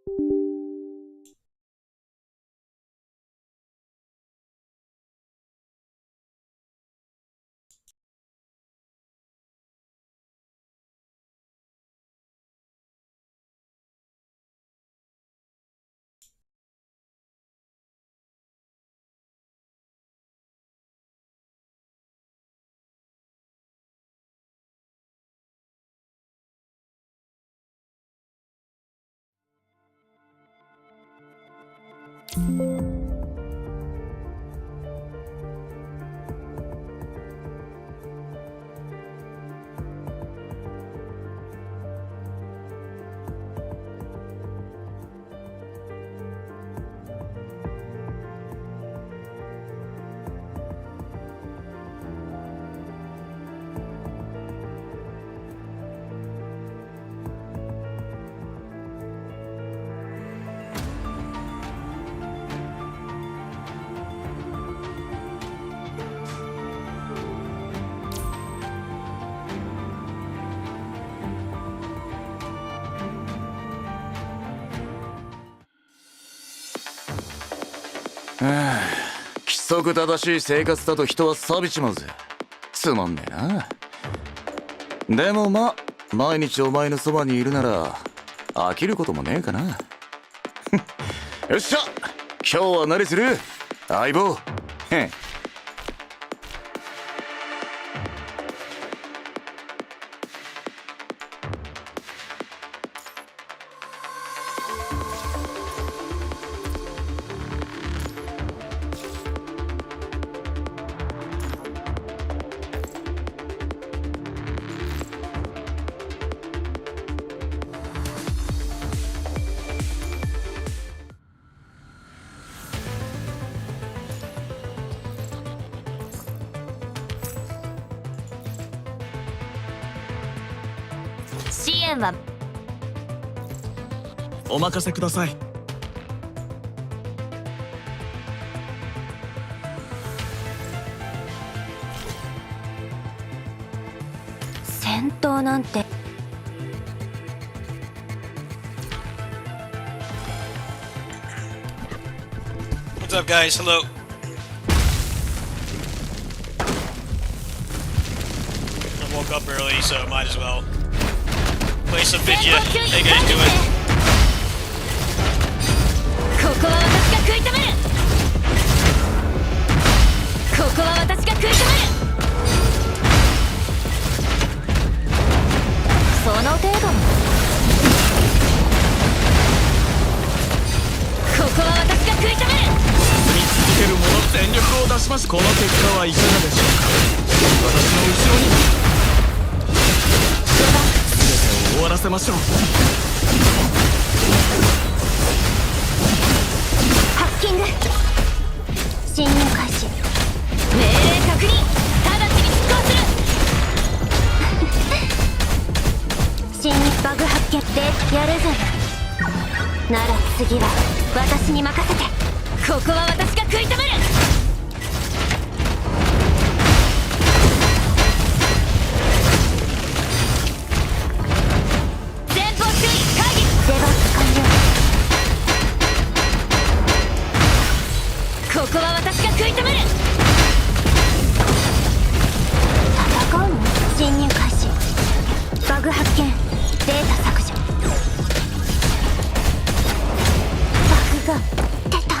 規則正しい生活だと人は錆びちまうぜ。つまんねえな。でもまあ毎日お前のそばにいるなら飽きることもねえかな。よっしゃ、今日は何する相棒。へん。支援はお任せください。戦闘なんて。What's up, guys? Hello. I woke up early, so might as well play some video. Hey guys, doing? ここは私が食い止める。ここは私が食い止める。その程度。ここは私が食い止める。見続ける者全力を出します。この結果はいかがでしょうか。私の後ろに全てを終わらせましょう。ハッキング。侵入開始。命令確認。直ちに実行する。侵入バグ発見でやるぜ。なら次は私に任せて。ここは私が食い止める。前方注意会議。出番完了。ここは私が食い止める。戦うの？侵入開始。バグ発見。データ削除。バグが出た。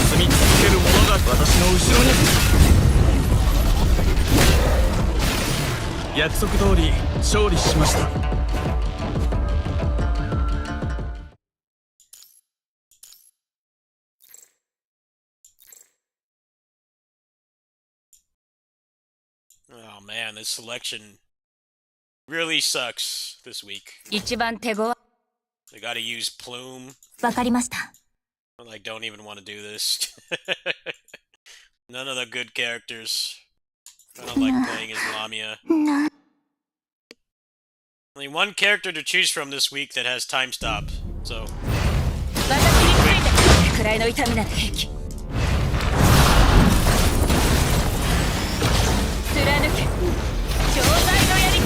進み続ける者が私の後ろに。約束通り勝利しました。Oh man, this selection really sucks this week. 一番手強。 They gotta use Plume. わかりました。I like don't even want to do this. None of the good characters. I don't like playing as Lamia. Only one character to choose from this week that has time stop. So 私についてくらいの痛みなら平気。貫け。錠剤の槍。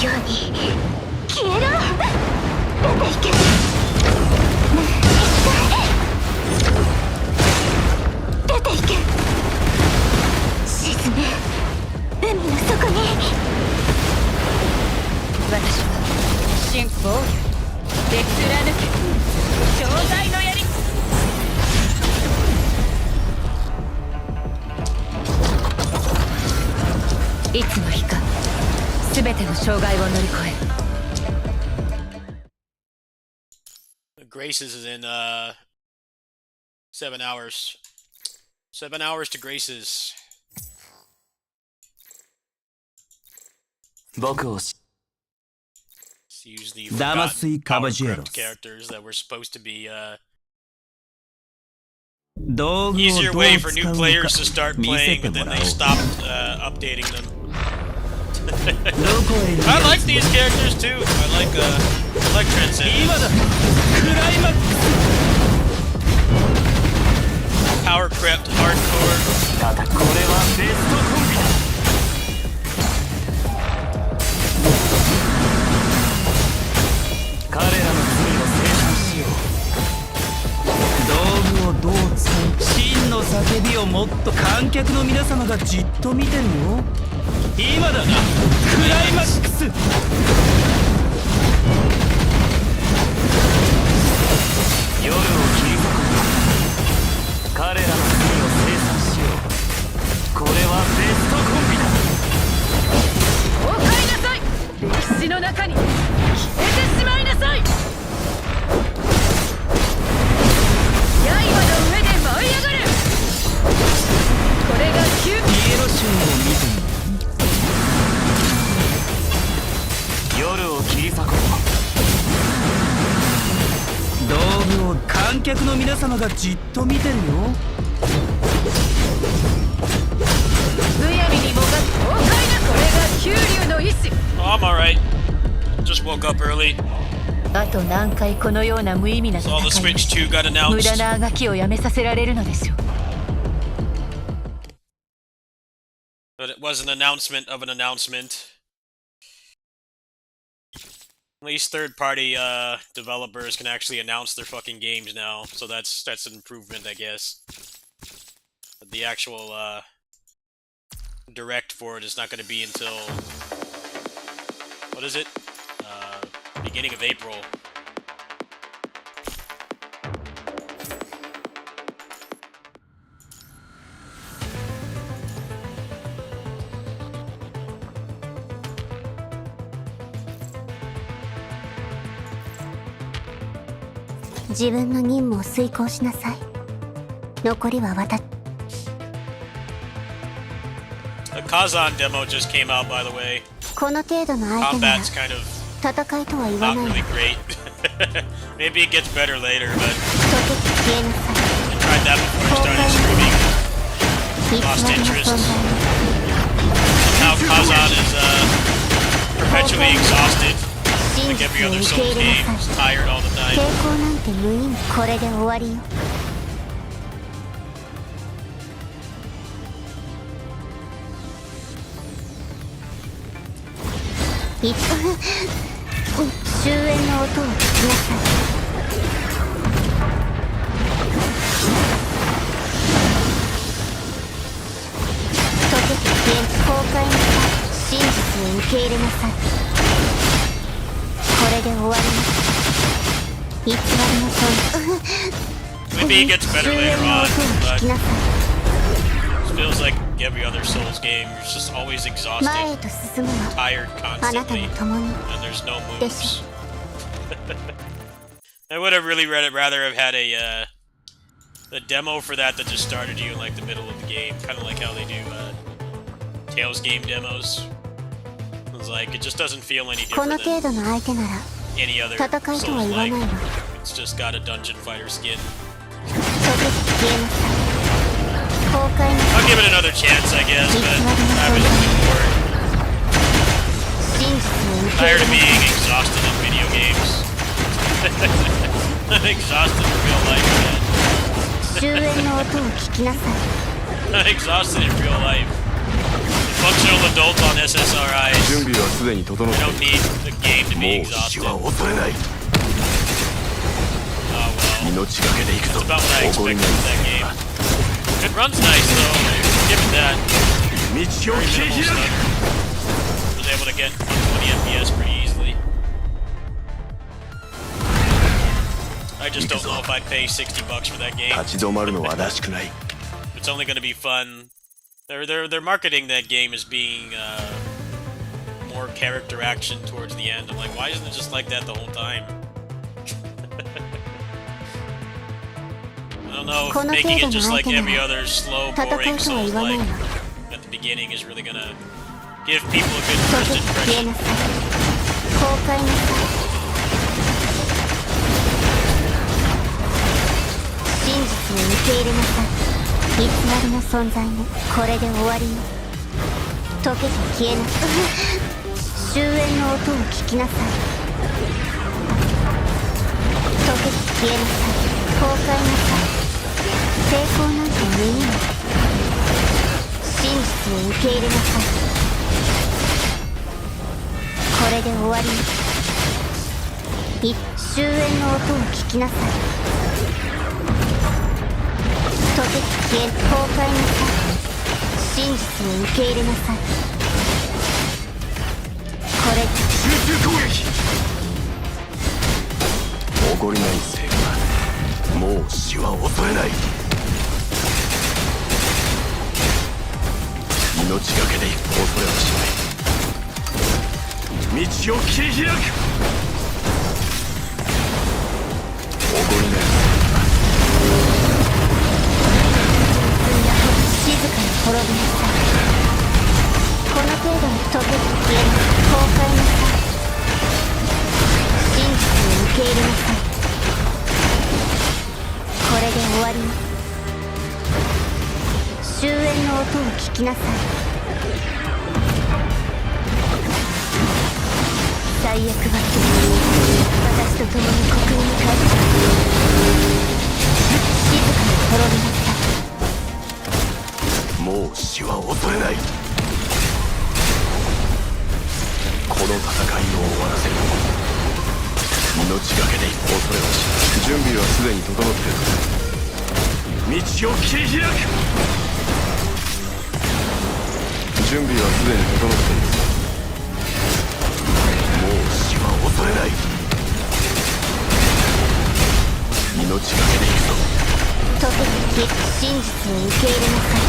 ように消えろ。出ていけ。出ていけ。沈め、海の底に。私は新防御で貫け障害の槍。いつの日か全ての障害を乗り越え。Graces is in 7 hours. 7 hours to Graces. 僕を Let's use the Damas y forgotten power caballeros. crypt characters that were supposed to be 道具を easier どう way 使 for う new のか players to start 見せ playing, て but も then らお they う。 stopped updating them. どこへ逃げ I る like つもり these characters too. I like Transcendence. 今だクライマックス Power crypt, hardcore. ただこれはベストコンビだ。彼らの罪を清算しよう。道具をどう使う真の叫びをもっと観客の皆様がじっと見てるよ。今だなクライマックス。夜を切り裂く。彼らの罪を清算しよう。これはベストコンビだ。おかえりなさい。歴史の中に消えてしまいなさい。刃の上で舞い上がる。これがピエロショーを見てみる。夜を切り裂こう。道具を観客の皆様がじっと見てるよ。むやみにもが豪快な。これが九龍の意志。 Oh, I'm alright. Just woke up early. あと何回このような無意味な戦 Saw い the を Switch 2 got 無駄 announced. なあがきをやめさせられるのでしょう。 But it was an announcement of an announcement. At least third-party developers can actually announce their fucking games now, so that's an improvement, I guess. But the actual direct for it is not going to be until what is it? Beginning of April.自分の任務を遂行しなさい。残りは私。 The Kazan demo just came out, by the way. この程度の相手なら Combat's kind of 戦いとは言わ not ないわ。 really great. Maybe it gets better later, but 溶けて消えなさい。 I tried that before I started streaming. 偽り Lost の interest. 存在。 Now Kazan is perpetually exhausted, 真 like every 実を other 受け Souls 入れ game. な He's さい。 tired all the 抵 time. 抗なんて無意味。これで終わりよ。一旦終焉の音を聞きなさい。溶けて消え崩壊なさい。真実を受け入れなさい。これで終わります。偽りの存在。 Maybe it gets better 終 later 焉の on, 音を聞 but きなさい。 it feels like every other Souls game. You're just always 前 exhausted, へと進むわ。 tired あなた constantly, も共に and there's no でし moves. I would have really rather have had a demo for that just started you in like the middle of the game, kind of like how they do Tales game demos. It was like it just doesn't feel any この different 程 than 度の相手なら any other 戦いとは言わない Souls-like. わ。 It's just got a dungeon fighter skin. 溶けて消えなさい。崩壊な I'll give it another chance, I guess, but I was really bored. 真実を受け Tired 入 of れ being なさい。 exhausted in video games. I'm exhausted in real life, 終焉の音を聞きなさい。man. I'm exhausted in real life. functional adult on SSRIs. 準備はすでに整っ I て don't need the game to い be る。もう死 exhausted. は恐れない。 Oh well. 命がけで行くぞ。 That's about what I 怒 expected り of ない that game. It runs nice though. Give it that. 道を Very 切り minimal 開 stuff. く。 Was able to get 120 FPS pretty easily. I just don't know if I'd pay $60 for that game. 立ち止まるのはらしくない。 It's only going to be fun. They're marketing that game as being more character action towards the end. I'm like, why isn't it just like that the whole time? I don't know if making it just like every other slow, boring Souls like at the beginning is really gonna give people a good 溶 first けて消え impression. なさい。崩壊なさい。真実を受け入れなさい。偽りの存在ね。これで終わりよ。溶けて消えなさい。終焉の音を聞きなさい。溶けて消えなさい。崩壊なさい。成功なんて無意味。真実を受け入れなさい。これで終わりよ。終焉の音を聞きなさい。溶けて消え、崩壊なさい。真実を受け入れなさい。これで集中攻撃。怒りないせいか。もう死は恐れない。命がけで行く。恐れはしない。道を切り開く。怒りないせいか。静かに滅びなさい。この程度に溶けて消えな崩壊なさい。真実を受け入れなさい。これで終わりよ。終焉の音を聞きなさい。最悪は私と共に国民に帰って静かに滅びなさい。もう死は恐れない。この戦いを終わらせる。命がけで恐れはしない。準備はすでに整っている。道を切り開く。準備はすでに整っている。もう死は恐れない。命がけで行くぞ。溶けて消え、真実を受け入れなさい。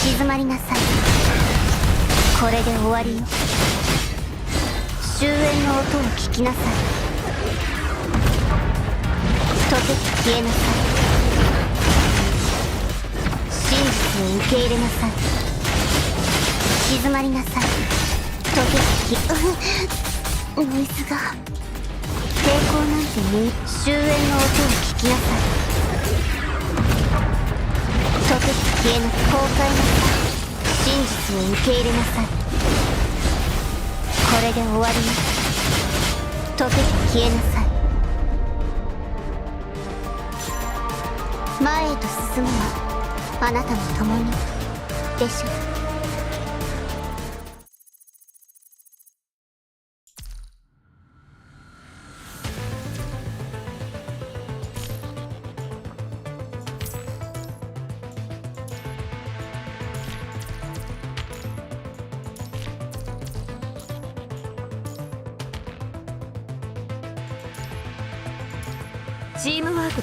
静まりなさい。これで終わりよ。終焉の音を聞きなさい。溶けて消えなさい。真実を受け入れなさい。静まりなさい。溶けて消えノイズが抵抗なんて無い。終焉の音を聞きなさい。溶けて消えな崩壊なさい。真実を受け入れなさい。これで終わりよ。溶けて消えなさい。前へと進むはあなたも共にでしょう。チームワーク。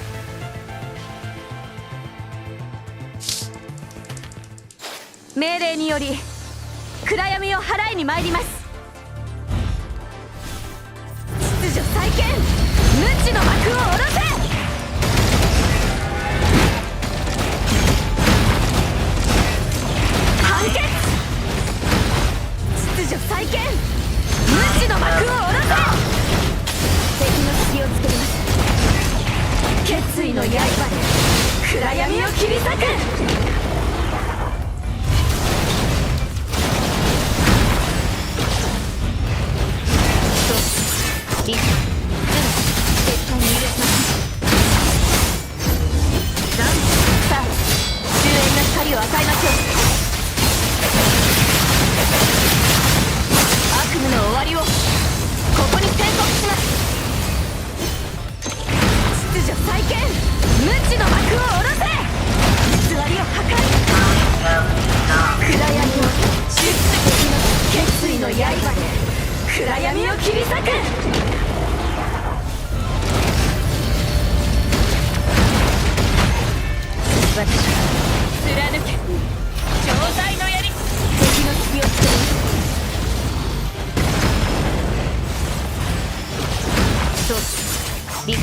命令により暗闇を払いに参ります。秩序再建、無知の幕を下ろせ。判決、秩序再建、無知の幕を下ろせ。敵の隙をつけます。決意の刃で暗闇を切り裂く。リス、絶対に許しません。さあ、終焉の光を与えましょう。刃で暗闇を切り裂く。私は貫け錠剤の槍。敵の隙をつくそうリ成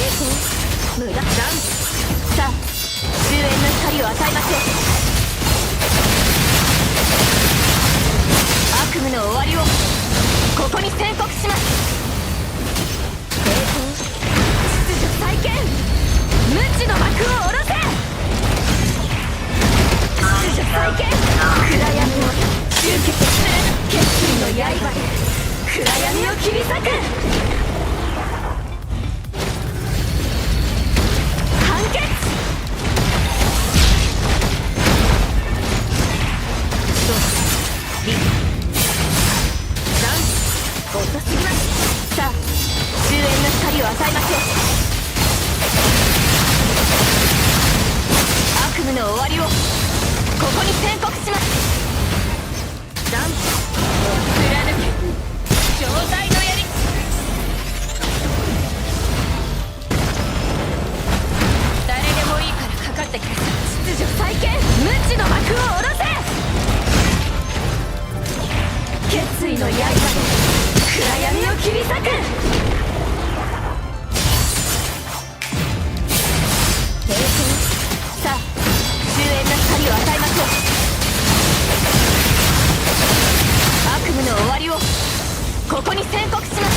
功無駄ダウン。さあ終焉の光を与えましょう。悪夢の終わりをここに宣告します。成功秩序再建無知の幕を下ろせ。秩序再建暗闇を集結する決意の刃で暗闇を切り裂く。完結。そうリダウン遅すぎます。さあ終焉の光を与えましょう。悪夢の終わりをここに宣告します。ダウン貫け錠剤の槍。誰でもいいからかかってください。秩序再建無知の幕を下ろせ。決意の刃で暗闇を切り裂く。成功。さあ終焉の光を与えましょう。悪夢の終わりをここに宣告します。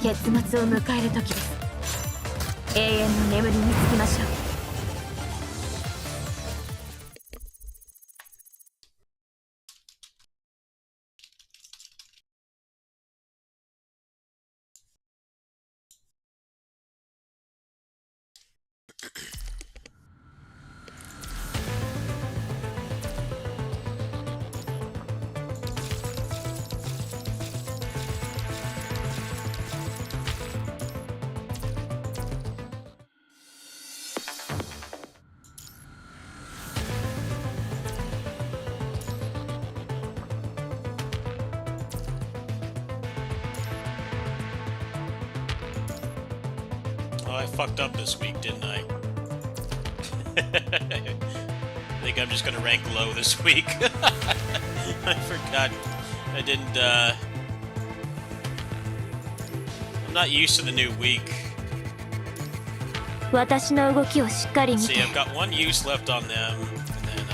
結末を迎える時です。永遠の眠りにつきましょう。Oh, I fucked up this week, didn't I? I think I'm just gonna rank low this week. I forgot. I didn't, I'm not used to the new week. 私の動きをしっかり見 See, て。 I've got one use left on them, and then,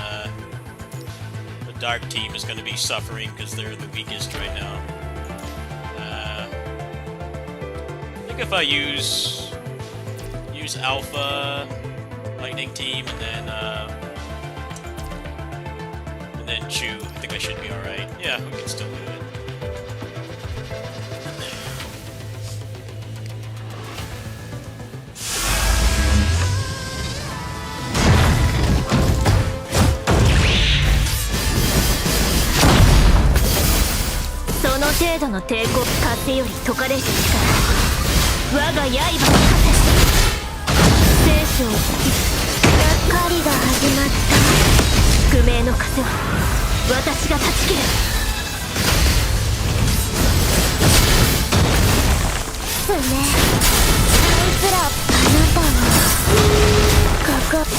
the dark team is gonna be suffering because they're the weakest right now. I think if I use Alpha, Lightning Team, and then Chew, I think I should be alright. Yeah, we can still do it. So の程度の抵抗風より解かれる力我が刃に勝て。聖書を突き狩りが始まった。宿命の風は私が断ち切る。すねあいつらあなたはここす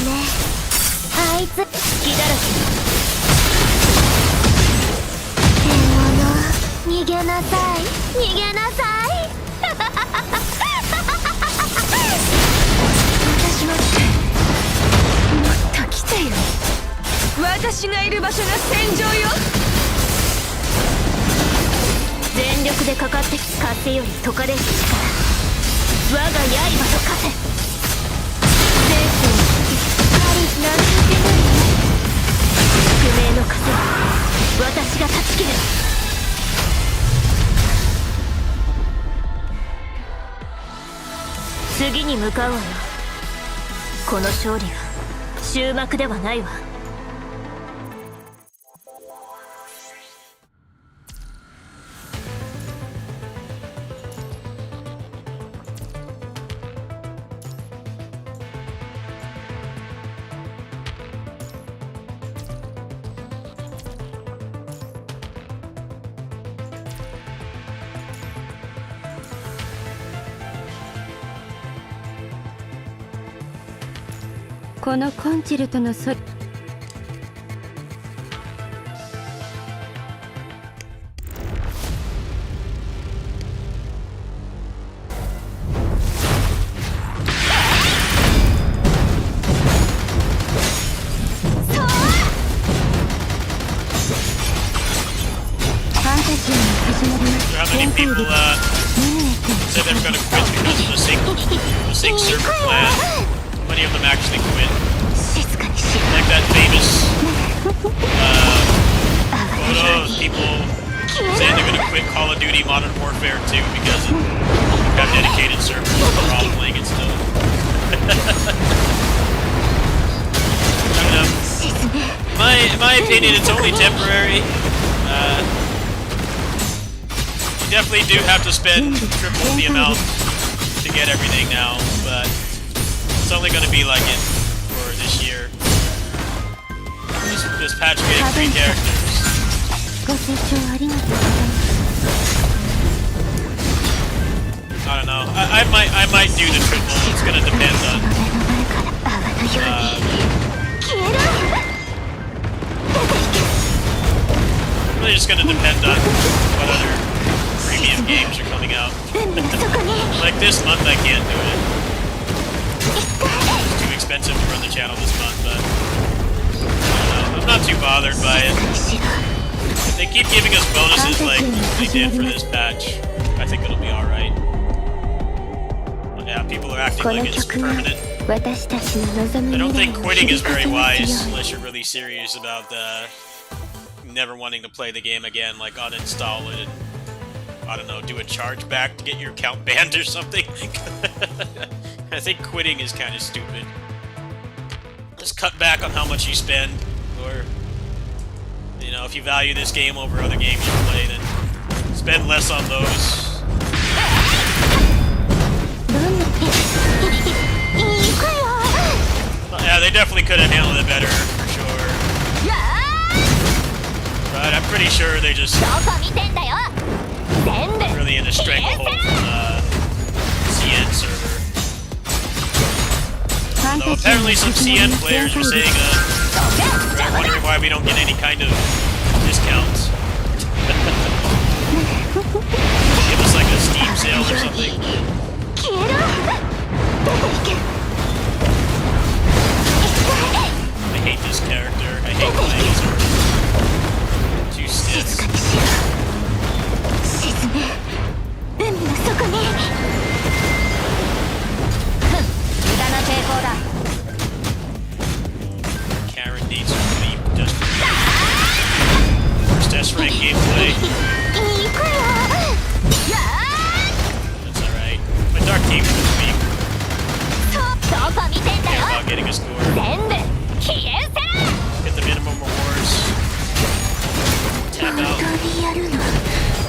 ねあいつ隙だらけ。逃げなさい逃げなさい。私ももっと来てよ。私がいる場所が戦場よ。全力でかかってき風より解かれる力我が刃と化せ。聖書を突き針なんて無理。宿命の風は私が断ち切る。次に向かうわよ。この勝利が終幕ではないわ。このコンチェルトのそHow many people say they're gonna quit because of the sync server plan? How many of them actually quit? Like that famous photo of people saying they're gonna quit Call of Duty Modern Warfare 2 because you have dedicated servers and they're all playing it still. I don't know. In my opinion, it's only temporary. You definitely do have to spend triple the amount to get everything now, but it's only going to be like it for this year. This patch getting 3 characters. ご清聴ありがとうございます。 I don't know. I might do the triple. It's going to depend on. Really just going to depend on what other premium games are coming out. Like this month I can't do it. It's too expensive to run the channel this month, but I don't know. I'm not too bothered by it. If they keep giving us bonuses like they did for this patch, I think it'll be alright. But yeah, people are acting like it's permanent. I don't think quitting is very wise unless you're really serious about never wanting to play the game again, like uninstall it and I don't know, do a chargeback to get your account banned or something. I think quitting is kind of stupid. Just cut back on how much you spend, or you know, if you value this game over other games you play, then spend less on those. Yeah, they definitely could have handled it better, for sure. But I'm pretty sure they just really in a stranglehold from CN server. Though apparently some CN players are saying they're wondering why we don't get any kind of discounts. Give us like a Steam sale or something. I hate this character. I hate playing as her. Too stiff. Karen needs to leave desperately. First S-rank gameplay. That's alright. My dark team was weak. Care about getting a score. Get the minimum rewards. Tap out.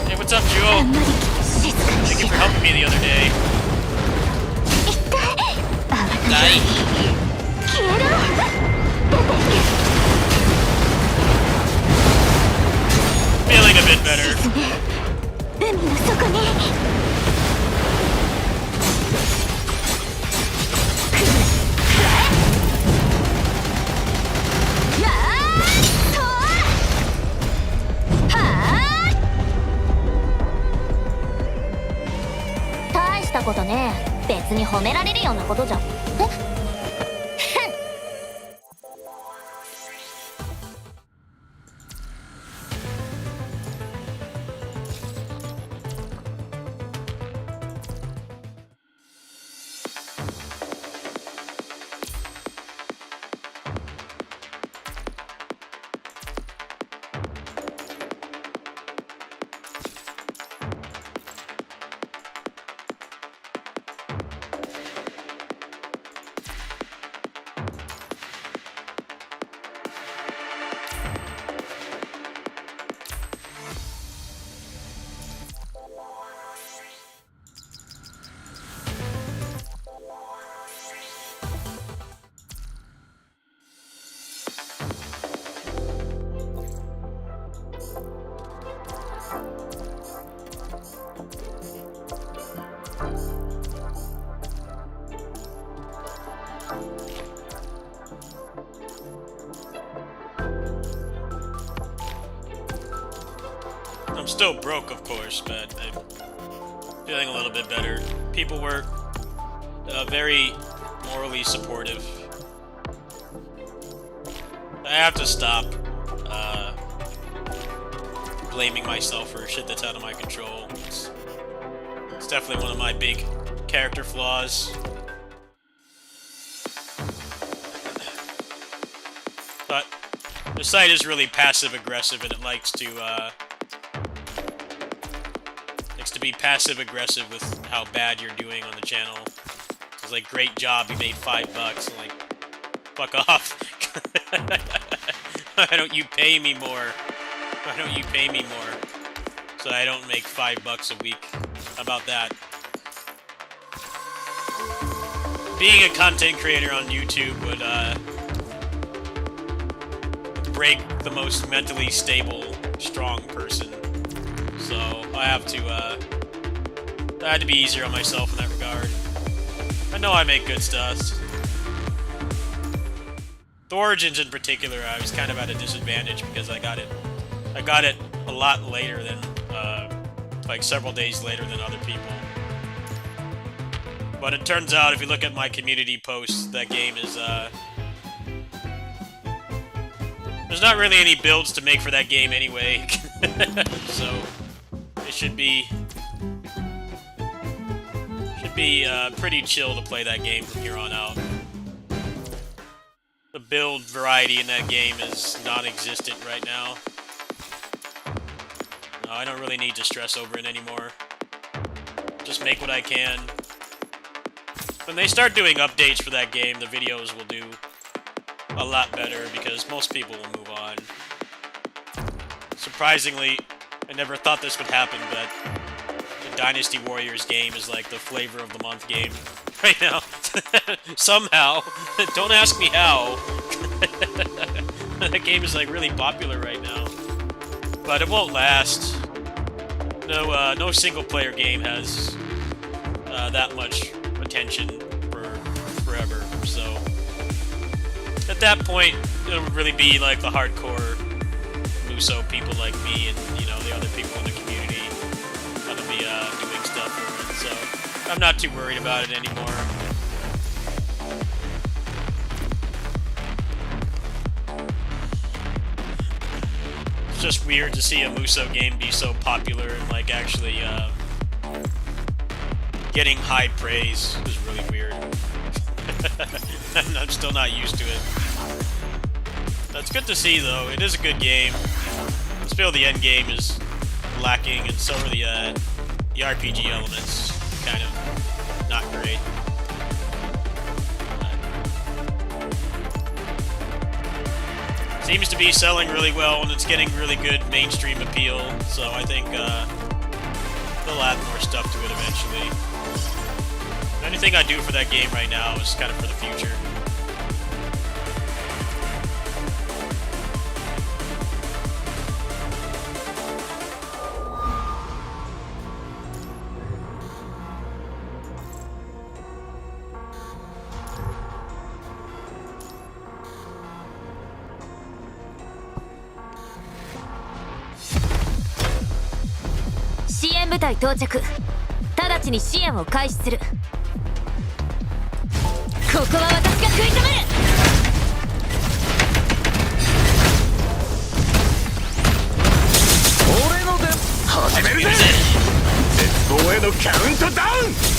Hey, what's up, Jewel? Thank you for helping me the other day. Die. Feeling a bit better. Taishitaことね。別に褒められるようなことじゃ。え？ I'm still broke, of course, but I'm feeling a little bit better. People were very morally supportive. I have to stop blaming myself for shit that's out of my control. It's definitely one of my big character flaws. But the site is really passive-aggressive, and it likes to be passive-aggressive with how bad you're doing on the channel. It's like, great job, you made $5. I'm like, fuck off. Why don't you pay me more? Why don't you pay me more? So I don't make $5 a week. How about that? Being a content creator on YouTube would, break the most mentally stable, strong person. So I had to be easier on myself in that regard. I know I make good stuff. The Origins in particular, I was kind of at a disadvantage because I got it a lot later than, like several days later than other people. But it turns out, if you look at my community posts, that game is, there's not really any builds to make for that game anyway. So, it should be pretty chill to play that game from here on out. The build variety in that game is non-existent right now. No, I don't really need to stress over it anymore. Just make what I can. When they start doing updates for that game, the videos will do a lot better because most people will move on. Surprisingly, I never thought this would happen, but the Dynasty Warriors game is like the flavor of the month game right now. Somehow. Don't ask me how. That game is like really popular right now. But it won't last. No single player game has that much attention for forever. So at that point, it'll really be like the hardcore Muso people like me and, you know, the other people in the community that'll be doing stuff for it. So I'm not too worried about it anymore. It's just weird to see a Muso game be so popular and like actually getting high praise is really weird. I'm still not used to it. That's good to see though. It is a good game. I just feel the end game is lacking, and so are the RPG elements. Kind of not great. Seems to be selling really well, and it's getting really good mainstream appeal, so I think they'll add more stuff to it eventually. Anything I do for that game right now is kind of for the future.支援部隊到着。直ちに支援を開始する。ここは私が食い止める。俺ので始めるぜ。絶望へのカウントダウン。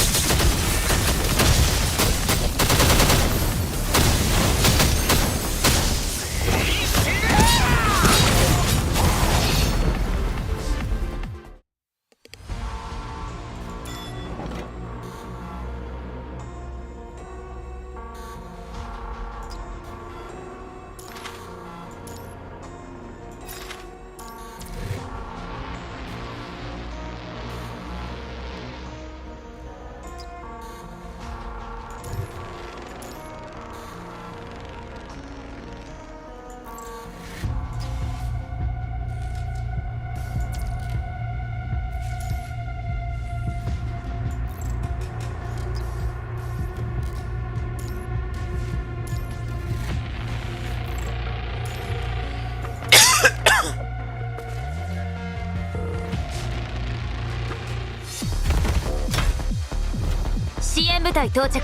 援部隊到着。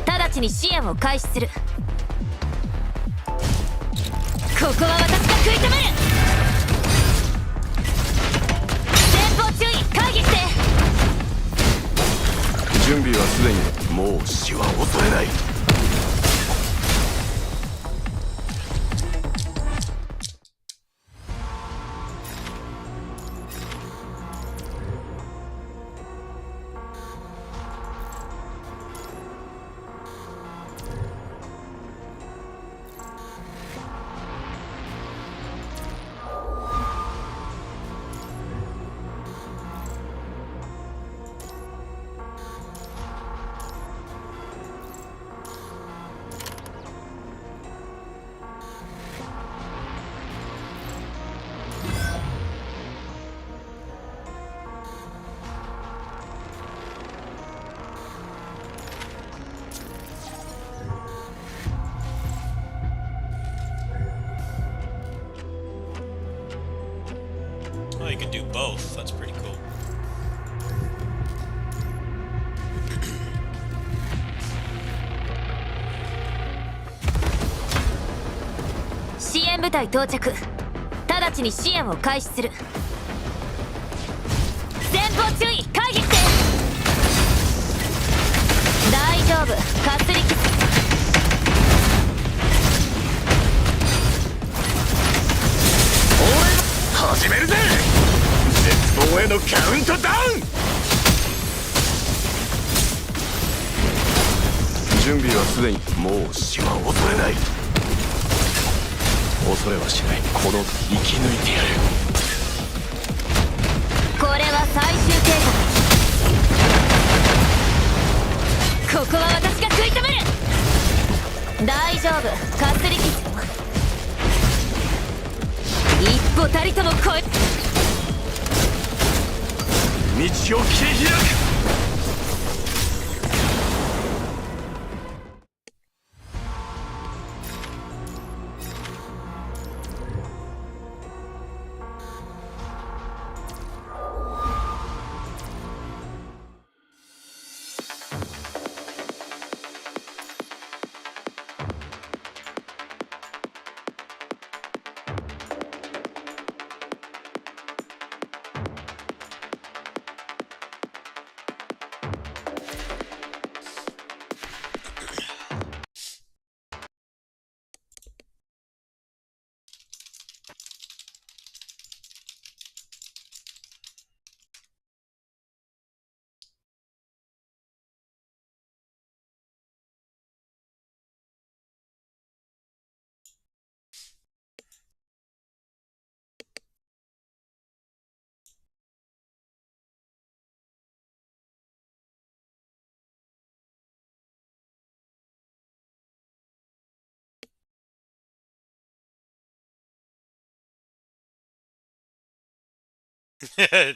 直ちに支援を開始する。ここは私が食い止める。前方注意、会議して。準備はすでに。もう死は恐れない。Oh, you can do both. That's pretty cool. 支援部隊到着。直ちに支援を開始する。前方注意、会議して。大丈夫、かすり傷。始めるぜ。絶望へのカウントダウン。準備はすでに。もう死は恐れない。恐れはしない。この生き抜いてやる。これは最終形。ここは私が食い止める。大丈夫、かすり傷。一歩たりとも越え。道を切り開く。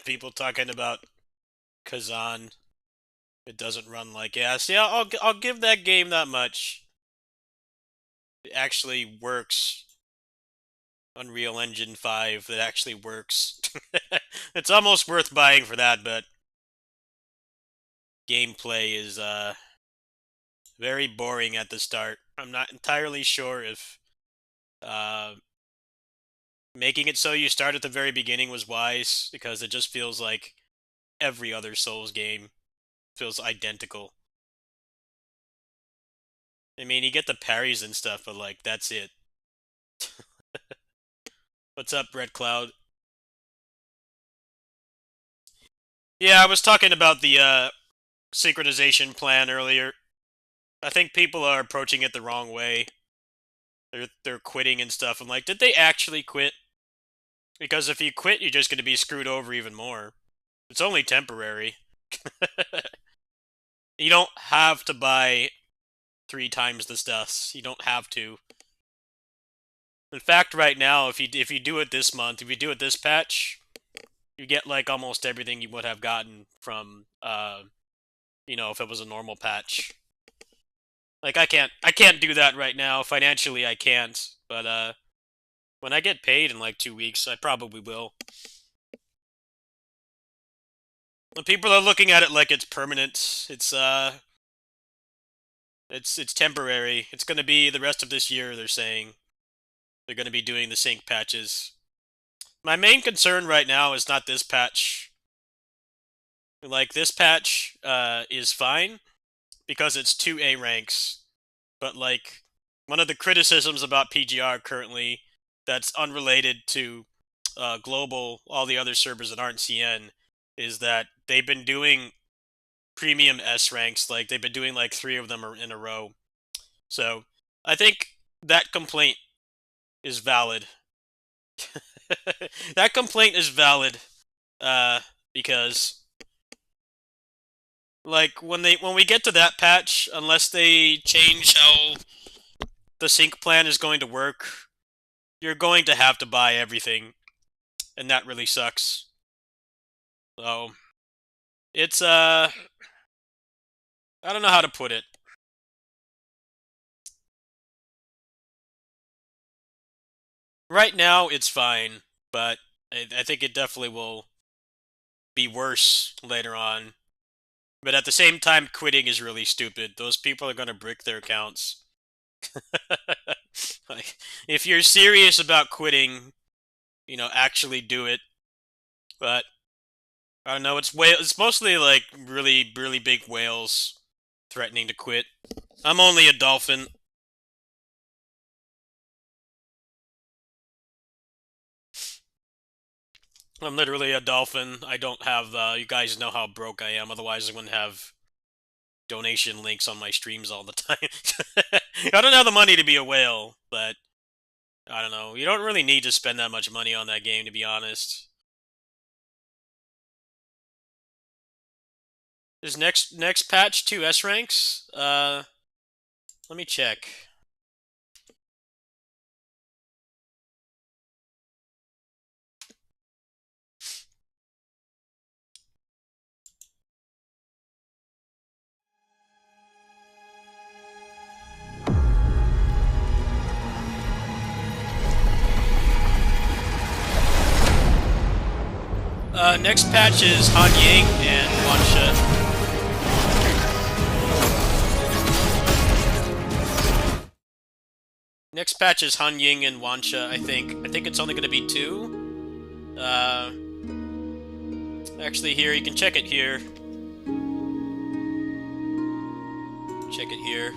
People talking about Kazan. It doesn't run like ass. Yeah, I'll give that game that much. It actually works. Unreal Engine 5 that actually works. It's almost worth buying for that, but gameplay is very boring at the start. I'm not entirely sure if making it so you start at the very beginning was wise, because it just feels like every other Souls game feels identical. I mean, you get the parries and stuff, but like, that's it. What's up, Red Cloud? Yeah, I was talking about the synchronization plan earlier. I think people are approaching it the wrong way. They're quitting and stuff. I'm like, did they actually quit? Because if you quit, you're just going to be screwed over even more. It's only temporary. You don't have to buy 3 times the stuff. You don't have to. In fact, right now, if you do it this month, if you do it this patch, you get like almost everything you would have gotten from you know, if it was a normal patch. Like I can't do that right now. Financially I can't, but when I get paid in like 2 weeks, I probably will. When people are looking at it like it's permanent, it's It's temporary. It's going to be the rest of this year, they're saying. They're going to be doing the sync patches. My main concern right now is not this patch. Like, this patch is fine because it's 2A ranks. But, like, one of the criticisms about PGR currently that's unrelated to global, all the other servers that aren't CN, is that they've been doing premium S ranks. Like, they've been doing like 3 of them in a row. So, I think that complaint is valid. That complaint is valid because, like, when we get to that patch, unless they change how the sync plan is going to work, you're going to have to buy everything, and that really sucks. So, it's I don't know how to put it. Right now, it's fine, but I think it definitely will be worse later on. But at the same time, quitting is really stupid. Those people are going to brick their accounts. Like, if you're serious about quitting, you know, actually do it. But I don't know. It's mostly like really, really big whales threatening to quit. I'm only a dolphin. I'm literally a dolphin. I don't have, you guys know how broke I am, otherwise I wouldn't have donation links on my streams all the time. I don't have the money to be a whale, but I don't know. You don't really need to spend that much money on that game, to be honest. Is next patch 2 S ranks? Let me check. Next patch is Han Ying and Wansha. Next patch is Han Ying and Wansha, I think. I think it's only going to be 2. Actually, here, you can check it here. Check it here.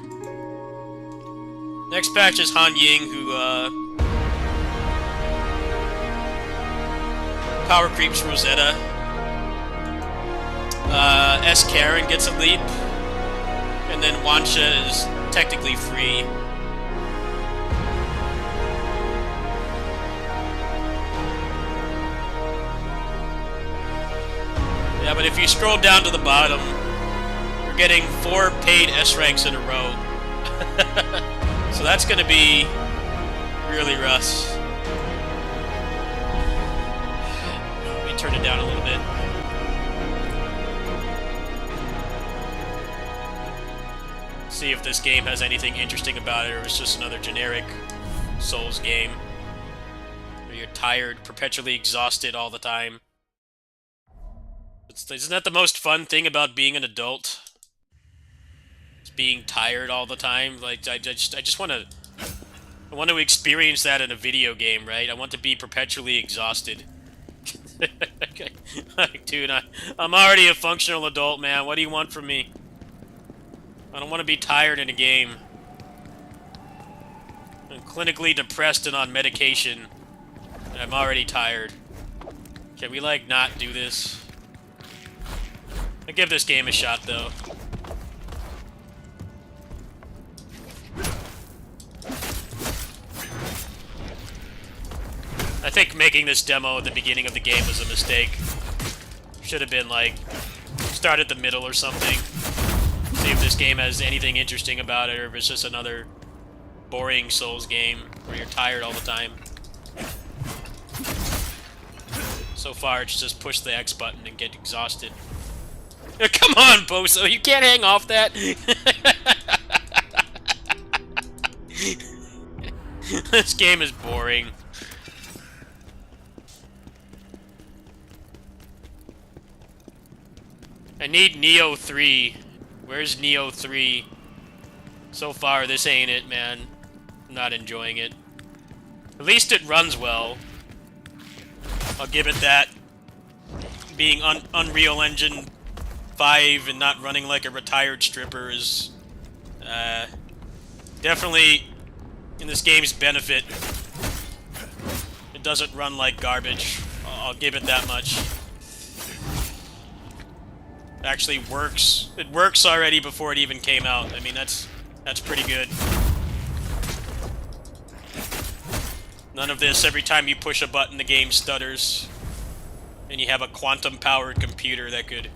Next patch is Han Ying, who, power creeps Rosetta. S. Karen gets a leap. And then Wansha is technically free. Yeah, but if you scroll down to the bottom, you're getting 4 paid S ranks in a row. So that's gonna be really rough. Let me turn it down a little bit. See if this game has anything interesting about it, or it's just another generic Souls game where you're tired, perpetually exhausted all the time. Isn't that the most fun thing about being an adult? It's being tired all the time. Like, I just want to experience that in a video game, right? I want to be perpetually exhausted. Like, dude, I'm already a functional adult, man. What do you want from me? I don't want to be tired in a game. I'm clinically depressed and on medication. And I'm already tired. Can we, like, not do this? I'll give this game a shot, though. I think making this demo at the beginning of the game was a mistake. Should have been, like, start at the middle or something. See if this game has anything interesting about it, or if it's just another boring Souls game where you're tired all the time. So far, it's just push the X button and get exhausted. Come on, Boso, you can't hang off that! This game is boring. I need Neo 3. Where's Neo 3? So far, this ain't it, man. I'm not enjoying it. At least it runs well. I'll give it that. Being Unreal Engine 5 and not running like a retired stripper is definitely in this game's benefit. It doesn't run like garbage. I'll give it that much. It actually works. It works already before it even came out. I mean, that's pretty good. None of this, every time you push a button the game stutters. And you have a quantum-powered computer that could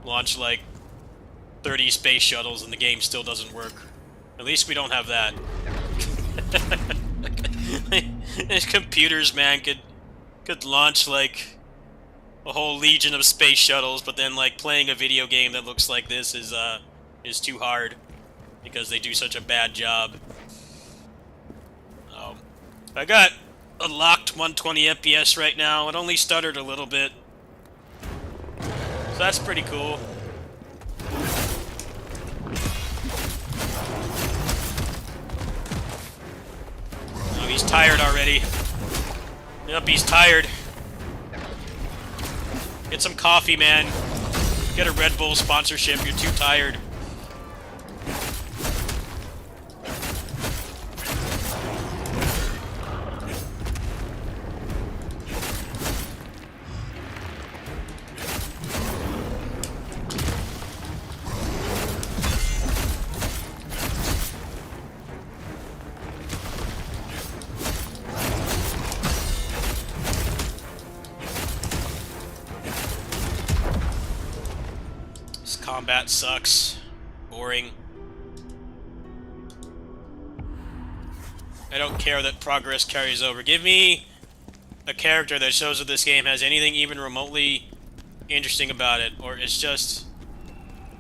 launch like 30 space shuttles and the game still doesn't work. At least we don't have that. These computers, man, could launch like a whole legion of space shuttles, but then like playing a video game that looks like this is too hard because they do such a bad job. I got a locked 120 FPS right now. It only stuttered a little bit, so that's pretty cool. Oh, he's tired already. Yep, he's tired. Get some coffee, man. Get a Red Bull sponsorship. You're too tired. Combat sucks. Boring. I don't care that progress carries over. Give me a character that shows that this game has anything even remotely interesting about it, or it's just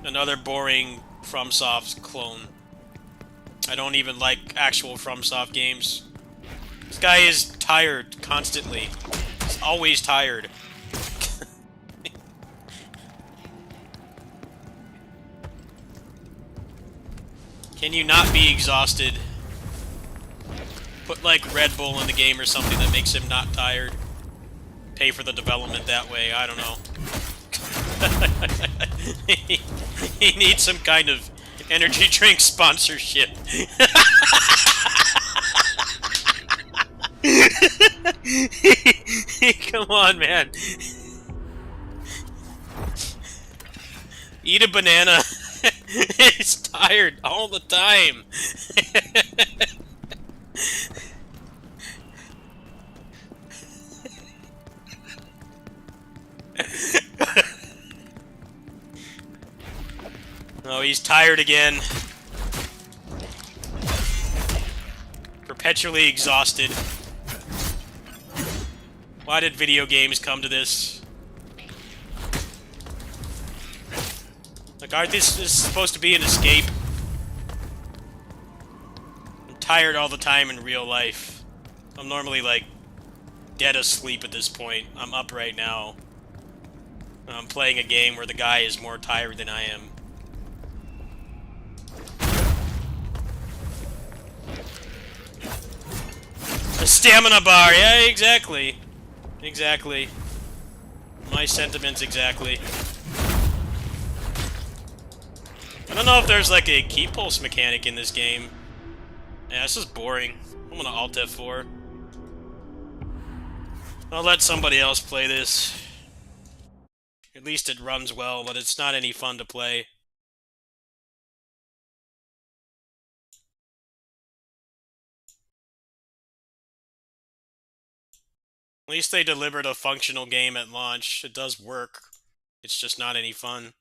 another boring FromSoft clone. I don't even like actual FromSoft games. This guy is tired constantly. He's always tired. Can you not be exhausted? Put like Red Bull in the game or something that makes him not tired. Pay for the development that way, I don't know. He needs some kind of energy drink sponsorship. Come on, man. Eat a banana. He's tired all the time. Oh, he's tired again. Perpetually exhausted. Why did video games come to this? Like, aren't this supposed to be an escape? I'm tired all the time in real life. I'm normally, like, dead asleep at this point. I'm up right now. I'm playing a game where the guy is more tired than I am. A stamina bar, yeah, exactly. Exactly. My sentiments exactly. I don't know if there's like a key pulse mechanic in this game. Yeah, this is boring. I'm gonna Alt F4. I'll let somebody else play this. At least it runs well, but it's not any fun to play. At least they delivered a functional game at launch. It does work. It's just not any fun.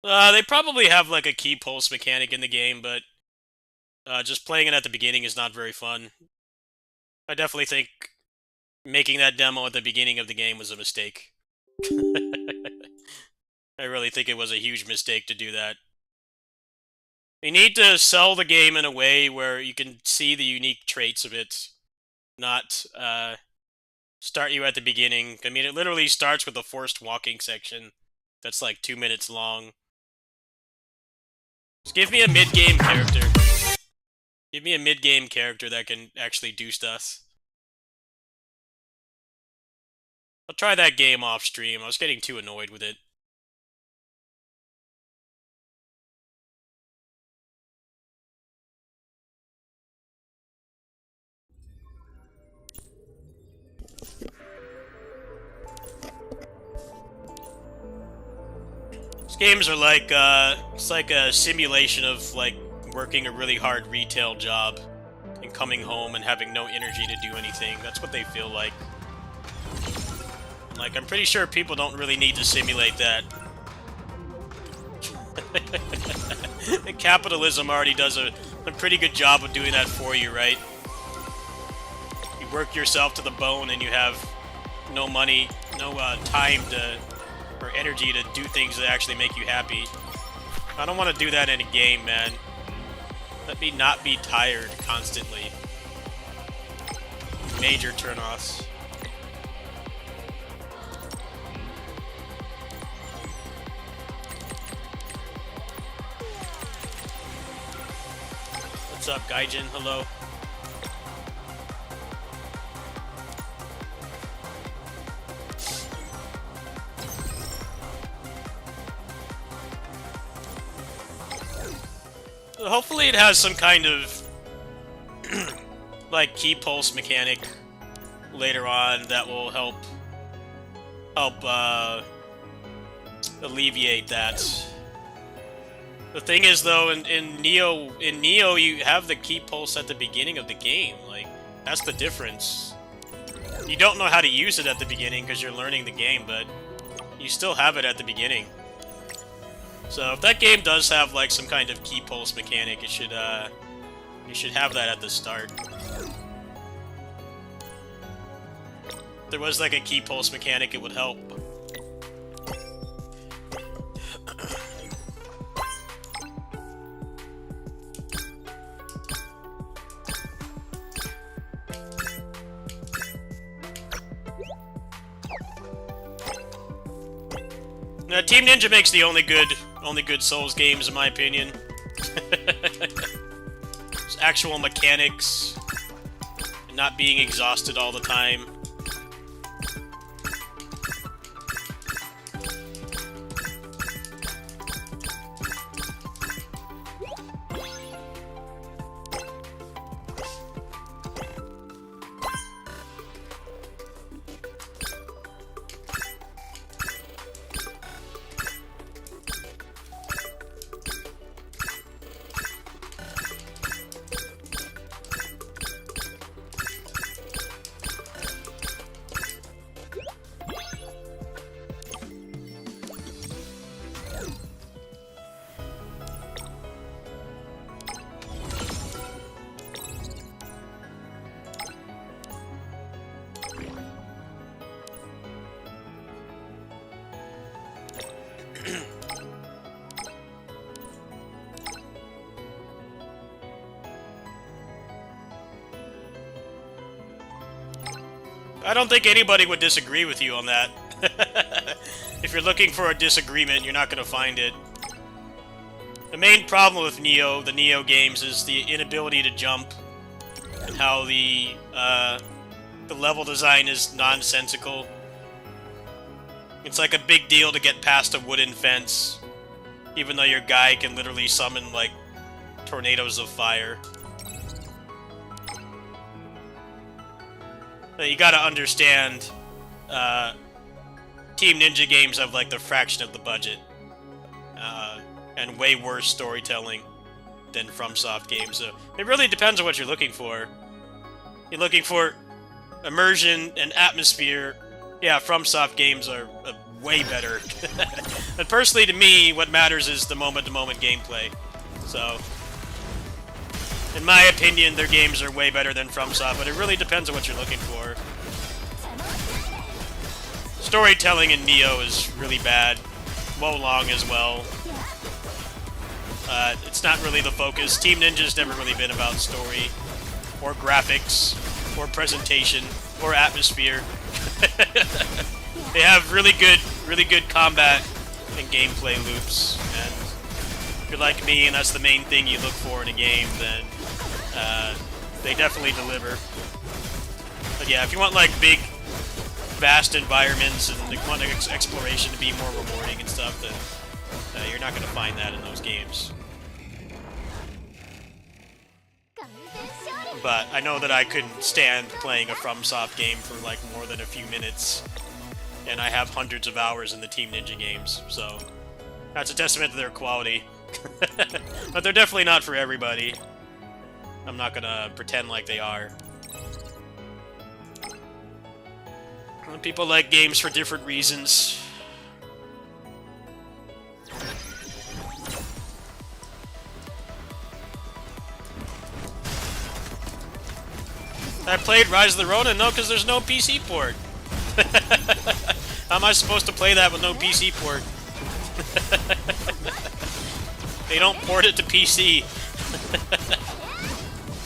They probably have like a key pulse mechanic in the game, but just playing it at the beginning is not very fun. I definitely think making that demo at the beginning of the game was a mistake. I really think it was a huge mistake to do that. You need to sell the game in a way where you can see the unique traits of it, not start you at the beginning. I mean, it literally starts with a forced walking section that's like 2 minutes long. Just give me a mid-game character. Give me a mid-game character that can actually do stuff. I'll try that game off stream. I was getting too annoyed with it. These games are like, it's like a simulation of, like, working a really hard retail job and coming home and having no energy to do anything. That's what they feel like. Like, I'm pretty sure people don't really need to simulate that. Capitalism already does a pretty good job of doing that for you, right? You work yourself to the bone and you have no money, no time to, or energy to do things that actually make you happy. I don't want to do that in a game, man. Let me not be tired constantly. Major turnoffs. What's up, Gaijin? Hello. Hopefully it has some kind of like key pulse mechanic later on that will help alleviate that. The thing is, though, in Neo you have the key pulse at the beginning of the game. Like, that's the difference. You don't know how to use it at the beginning because you're learning the game, but you still have it at the beginning. So if that game does have like some kind of key pulse mechanic, it should you should have that at the start. If there was like a key pulse mechanic, it would help. Now, Team Ninja makes the only good Souls games, in my opinion. Just actual mechanics, and not being exhausted all the time. I don't think anybody would disagree with you on that. If you're looking for a disagreement, you're not going to find it. The main problem with the Neo games, is the inability to jump, and how the level design is nonsensical. It's like a big deal to get past a wooden fence, even though your guy can literally summon, like, tornadoes of fire. You gotta understand, Team Ninja games have, like, the fraction of the budget, and way worse storytelling than FromSoft games, so it really depends on what you're looking for. You're looking for immersion and atmosphere, yeah, FromSoft games are way better. But personally, to me, what matters is the moment-to-moment gameplay, so... in my opinion, their games are way better than FromSoft, but it really depends on what you're looking for. storytelling in Neo is really bad. Wo Long as well. It's not really the focus. Team Ninja's never really been about story, or graphics, or presentation, or atmosphere. They have really good combat and gameplay loops, and if you're like me and that's the main thing you look for in a game, then they definitely deliver. But yeah, if you want like big, vast environments and you want exploration to be more rewarding and stuff, then you're not going to find that in those games. But I know that I couldn't stand playing a FromSoft game for like more than a few minutes, and I have hundreds of hours in the Team Ninja games, so that's a testament to their quality. But they're definitely not for everybody. I'm not gonna pretend like they are. People like games for different reasons. I played Rise of the Ronin? No, because there's no PC port. How am I supposed to play that with no PC port? They don't port it to PC.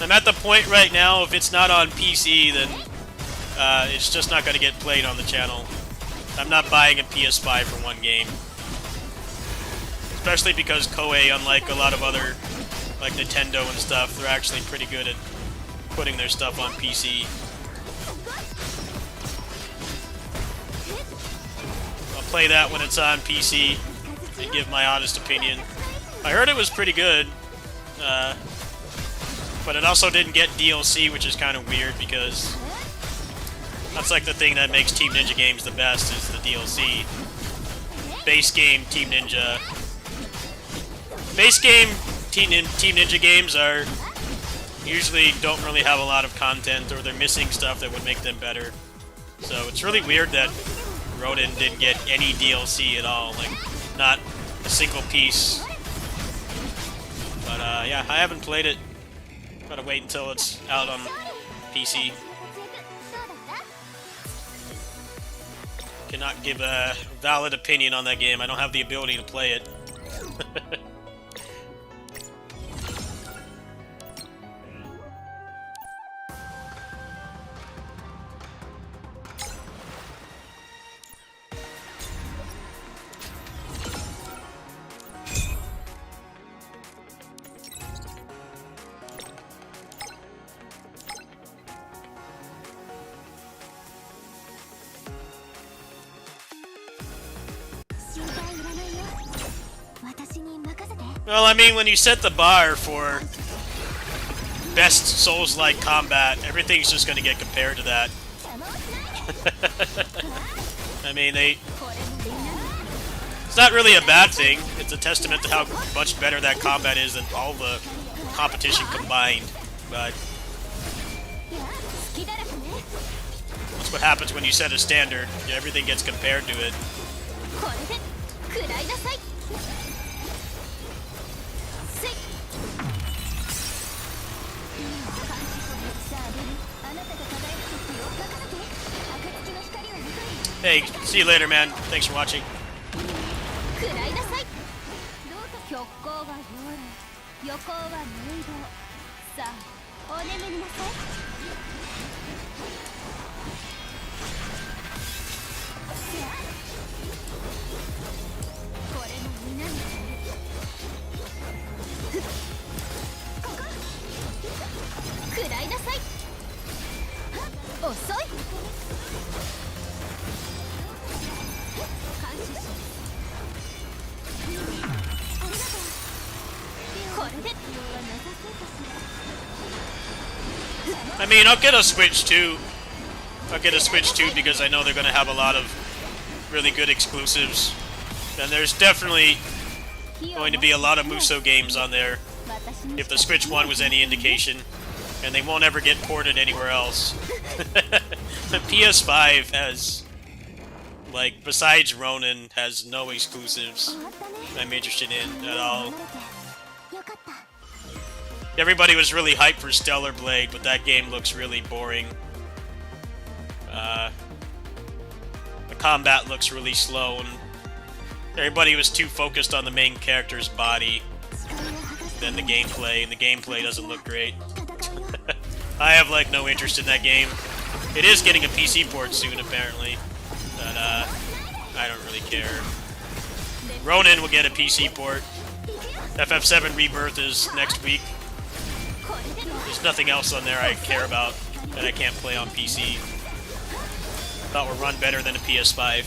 I'm at the point right now, if it's not on PC, then it's just not going to get played on the channel. I'm not buying a PS5 for one game. Especially because Koei, unlike a lot of other, like Nintendo and stuff, they're actually pretty good at putting their stuff on PC. I'll play that when it's on PC and give my honest opinion. I heard it was pretty good, but it also didn't get DLC, which is kind of weird because that's like the thing that makes Team Ninja games the best is the DLC. Base game Team Ninja. Base game Team Ninja games are usually don't really have a lot of content, or they're missing stuff that would make them better. So it's really weird that Ronin didn't get any DLC at all, like not a single piece. But yeah, I haven't played it. Gotta wait until it's out on PC. Cannot give a valid opinion on that game. I don't have the ability to play it. Well, I mean, when you set the bar for best Souls-like combat, everything's just going to get compared to that. I mean, it's not really a bad thing. It's a testament to how much better that combat is than all the competition combined. But that's what happens when you set a standard. Everything gets compared to it. Hey, see you later, man. Thanks for watching. I mean, I'll get a Switch too. I'll get a Switch too because I know they're going to have a lot of really good exclusives. And there's definitely going to be a lot of Musou games on there, if the Switch 1 was any indication. And they won't ever get ported anywhere else. The PS5 has, like, besides Ronin, has no exclusives I'm interested in at all. Everybody was really hyped for Stellar Blade, but that game looks really boring. A combat looks really slow, and everybody was too focused on the main character's body than the gameplay, and the gameplay doesn't look great. I have like no interest in that game. It is getting a PC port soon, apparently, but I don't really care. Ronin will get a PC port. FF7 Rebirth is next week. There's nothing else on there I care about that I can't play on PC. Thought would run better than a PS5.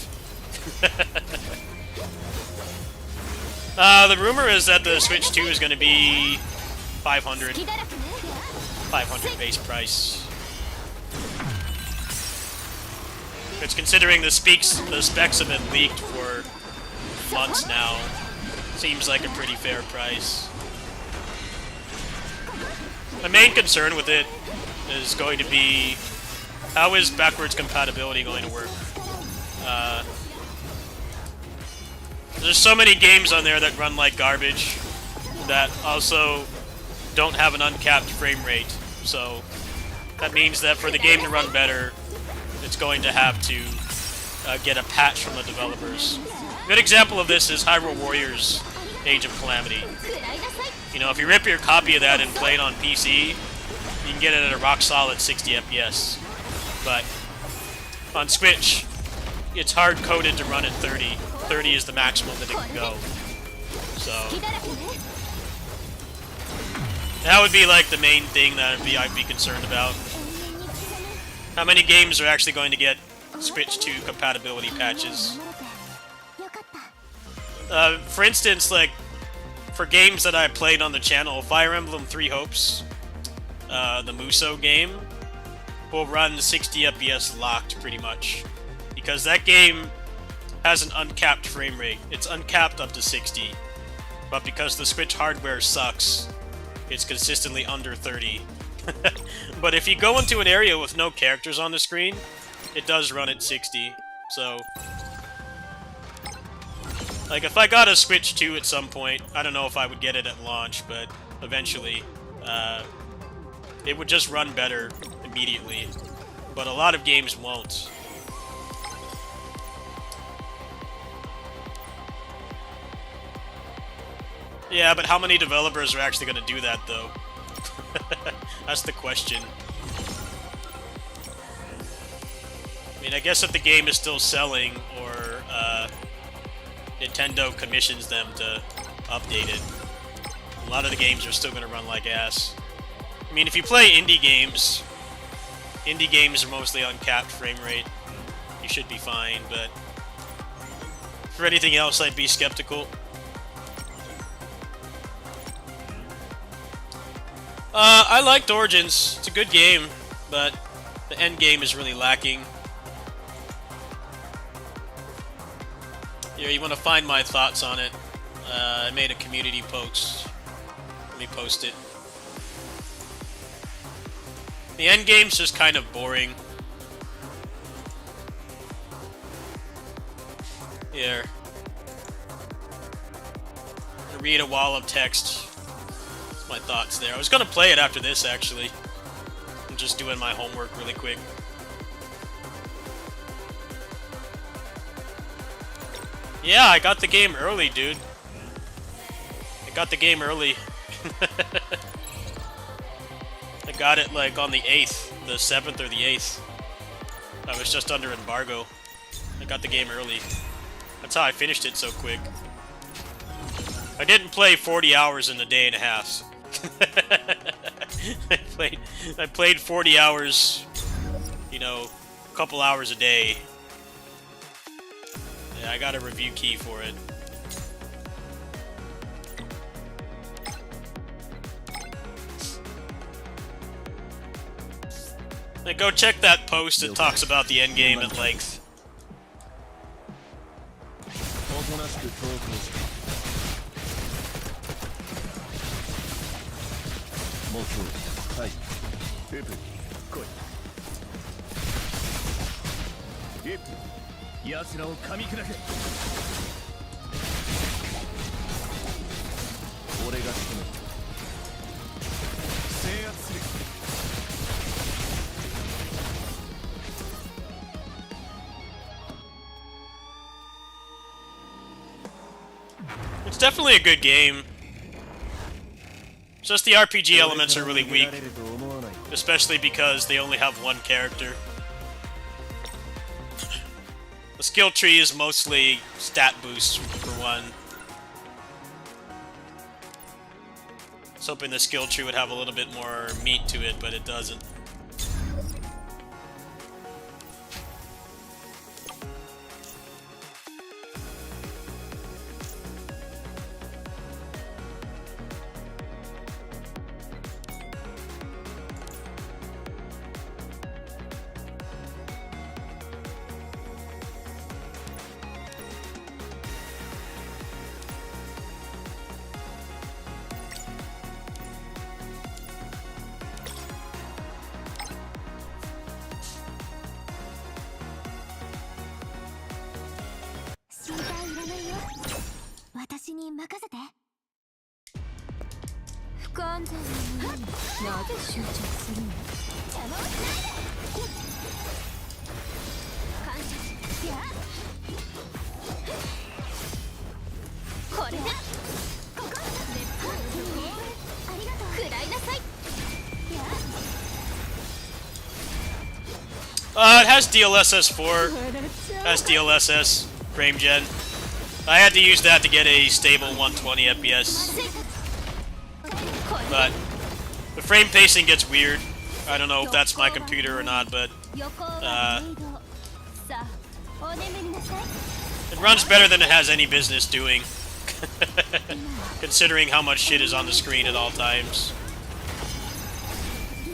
The rumor is that the Switch 2 is going to be 500 base price. It's considering the specs have been leaked for months now. Seems like a pretty fair price. My main concern with it is going to be, how is backwards compatibility going to work? There's so many games on there that run like garbage that also don't have an uncapped frame rate. So that means that for the game to run better, it's going to have to get a patch from the developers. A good example of this is Hyrule Warriors Age of Calamity. You know, if you rip your copy of that and play it on PC, you can get it at a rock solid 60 FPS. But on Switch, it's hard coded to run at 30. 30 is the maximum that it can go. So that would be like the main thing that I'd be concerned about. How many games are actually going to get Switch 2 compatibility patches? For instance, like, for games that I played on the channel, Fire Emblem 3 Hopes, the Musou game, will run 60 FPS locked, pretty much. Because that game has an uncapped frame rate. It's uncapped up to 60. But because the Switch hardware sucks, it's consistently under 30. But if you go into an area with no characters on the screen, it does run at 60. So, like, if I got a Switch 2 at some point, I don't know if I would get it at launch, but eventually, it would just run better immediately. But a lot of games won't. Yeah, but how many developers are actually going to do that, though? That's the question. I mean, I guess if the game is still selling, or Nintendo commissions them to update it, a lot of the games are still going to run like ass. I mean, if you play indie games are mostly uncapped frame rate. You should be fine, but for anything else, I'd be skeptical. I liked Origins. It's a good game, but the end game is really lacking. Yeah, you want to find my thoughts on it? I made a community post. Let me post it. The end game's just kind of boring. Here. I'll read a wall of text. My thoughts there. I was gonna play it after this, actually. I'm just doing my homework really quick. Yeah, I got the game early, dude. I got the game early. I got it, like, on the 8th. The 7th or the 8th. I was just under embargo. I got the game early. That's how I finished it so quick. I didn't play 40 hours in a day and a half. I played 40 hours, you know, a couple hours a day. Yeah, I got a review key for it. Like, go check that post that talks about the endgame at length. definitely a good game. It's just the RPG elements are really weak, especially because they only have one character. The skill tree is mostly stat boosts for one. I was hoping the skill tree would have a little bit more meat to it, but it doesn't. It has DLSS 4, has DLSS frame gen. I had to use that to get a stable 120 FPS. But the frame pacing gets weird. I don't know if that's my computer or not, but it runs better than it has any business doing. Considering how much shit is on the screen at all times.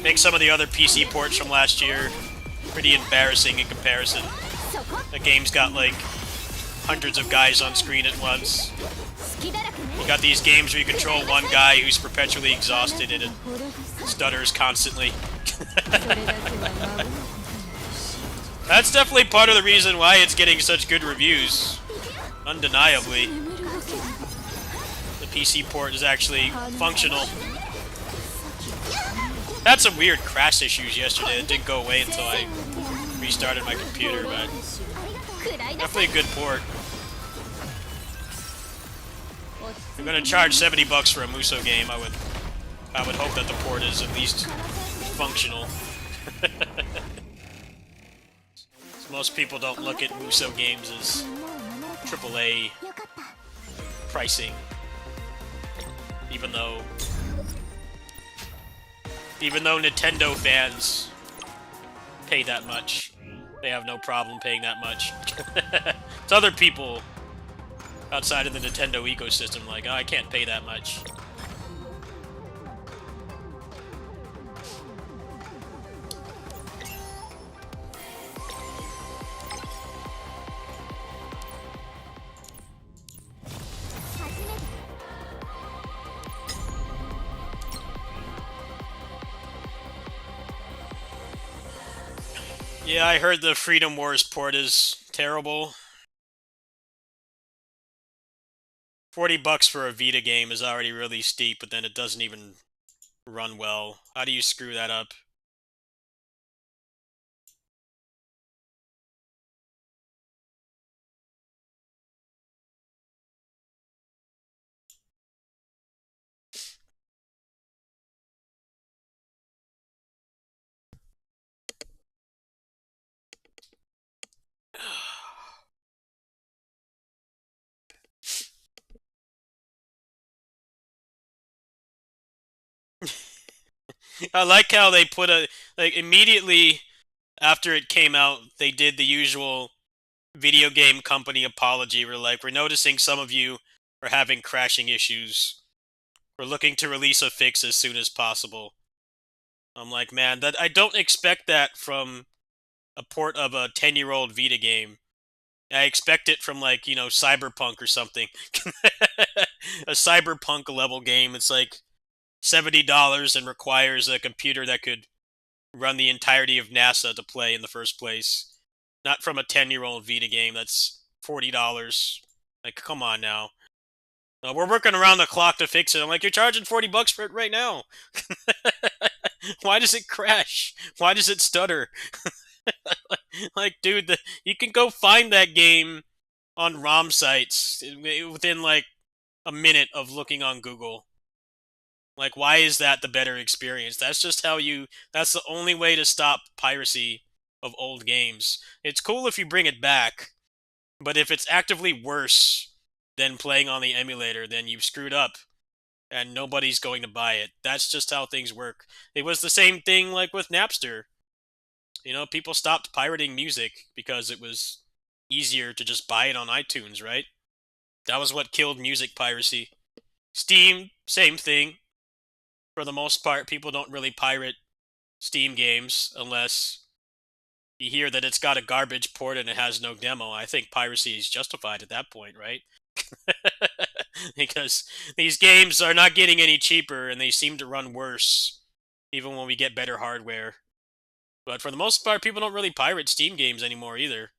Makes some of the other PC ports from last year pretty embarrassing in comparison. The game's got like hundreds of guys on screen at once. You got these games where you control one guy who's perpetually exhausted and it stutters constantly. That's definitely part of the reason why it's getting such good reviews. Undeniably. The PC port is actually functional. Had some weird crash issues yesterday. It didn't go away until I restarted my computer, but definitely a good port. If you're gonna charge $70 for a Muso game, I would hope that the port is at least functional. Most people don't look at Muso games as AAA pricing, even though Nintendo fans pay that much. They have no problem paying that much. It's other people outside of the Nintendo ecosystem like, oh, I can't pay that much. Yeah, I heard the Freedom Wars port is terrible. $40 for a Vita game is already really steep, but then it doesn't even run well. How do you screw that up? I like how they put immediately after it came out, they did the usual video game company apology. We're like, we're noticing some of you are having crashing issues. We're looking to release a fix as soon as possible. I'm like, man, that I don't expect that from a port of a 10-year-old Vita game. I expect it from, like, you know, Cyberpunk or something. A Cyberpunk level game. It's like $70 and requires a computer that could run the entirety of NASA to play in the first place. Not from a 10-year-old Vita game that's $40. Like, come on now. We're working around the clock to fix it. I'm like, you're charging $40 for it right now. Why does it crash? Why does it stutter? Like, dude, you can go find that game on ROM sites within, like, a minute of looking on Google. Like, why is that the better experience? That's just how you... That's the only way to stop piracy of old games. It's cool if you bring it back, but if it's actively worse than playing on the emulator, then you've screwed up, and nobody's going to buy it. That's just how things work. It was the same thing like with Napster. You know, people stopped pirating music because it was easier to just buy it on iTunes, right? That was what killed music piracy. Steam, same thing. For the most part, people don't really pirate Steam games unless you hear that it's got a garbage port and it has no demo. I think piracy is justified at that point, right? Because these games are not getting any cheaper and they seem to run worse even when we get better hardware. But for the most part, people don't really pirate Steam games anymore either.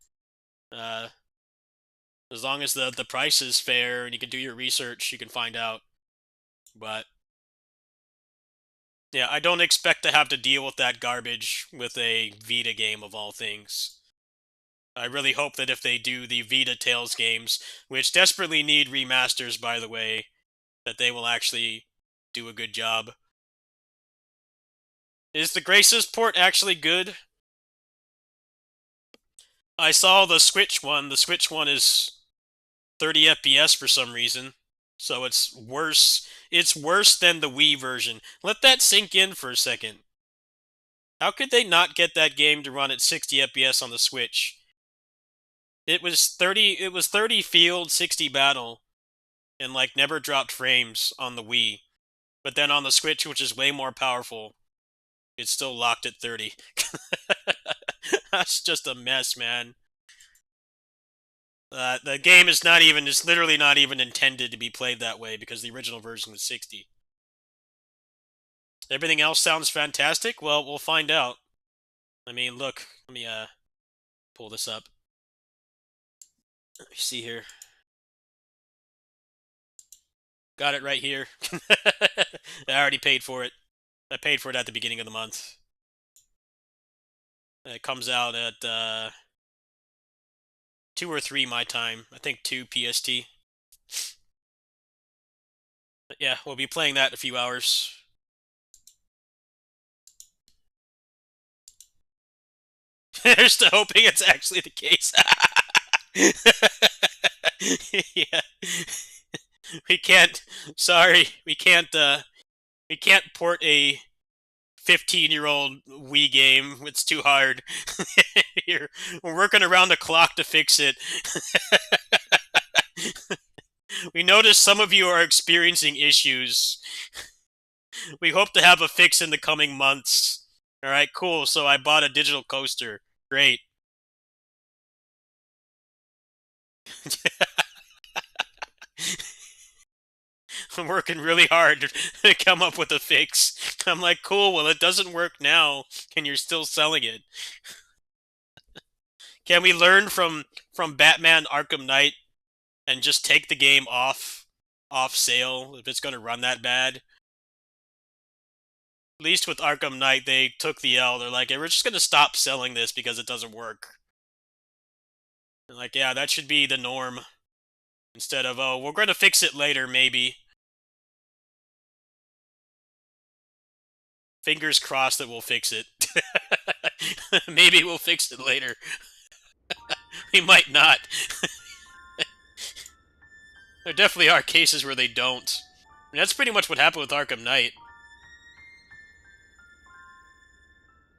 As long as the price is fair and you can do your research, you can find out. But yeah, I don't expect to have to deal with that garbage with a Vita game of all things. I really hope that if they do the Vita Tales games, which desperately need remasters, by the way, that they will actually do a good job. Is the Graces port actually good? I saw the Switch one. The Switch one is 30 FPS for some reason. So it's worse. It's worse than the Wii version. Let that sink in for a second. How could they not get that game to run at 60 FPS on the Switch? It was 30 field, 60 battle, and like never dropped frames on the Wii. But then on the Switch, which is way more powerful, it's still locked at 30. That's just a mess, man. The game is literally not even intended to be played that way because the original version was 60. Everything else sounds fantastic? Well, we'll find out. I mean, look, let me pull this up. Let me see here. Got it right here. I already paid for it. I paid for it at the beginning of the month. It comes out at 2 or 3 my time. I think 2 PST. But yeah, we'll be playing that in a few hours. They're still hoping it's actually the case. Yeah. We can't port a 15-year-old Wii game. It's too hard. We're working around the clock to fix it. We notice some of you are experiencing issues. We hope to have a fix in the coming months. Alright, cool. So I bought a digital coaster. Great. I'm working really hard to come up with a fix. I'm like, cool, well, it doesn't work now, and you're still selling it. Can we learn from Batman Arkham Knight and just take the game off sale if it's going to run that bad? At least with Arkham Knight, they took the L. They're like, hey, we're just going to stop selling this because it doesn't work. And like, yeah, that should be the norm. Instead of, oh, we're going to fix it later, maybe. Fingers crossed that we'll fix it. Maybe we'll fix it later. We might not. There definitely are cases where they don't. I mean, that's pretty much what happened with Arkham Knight.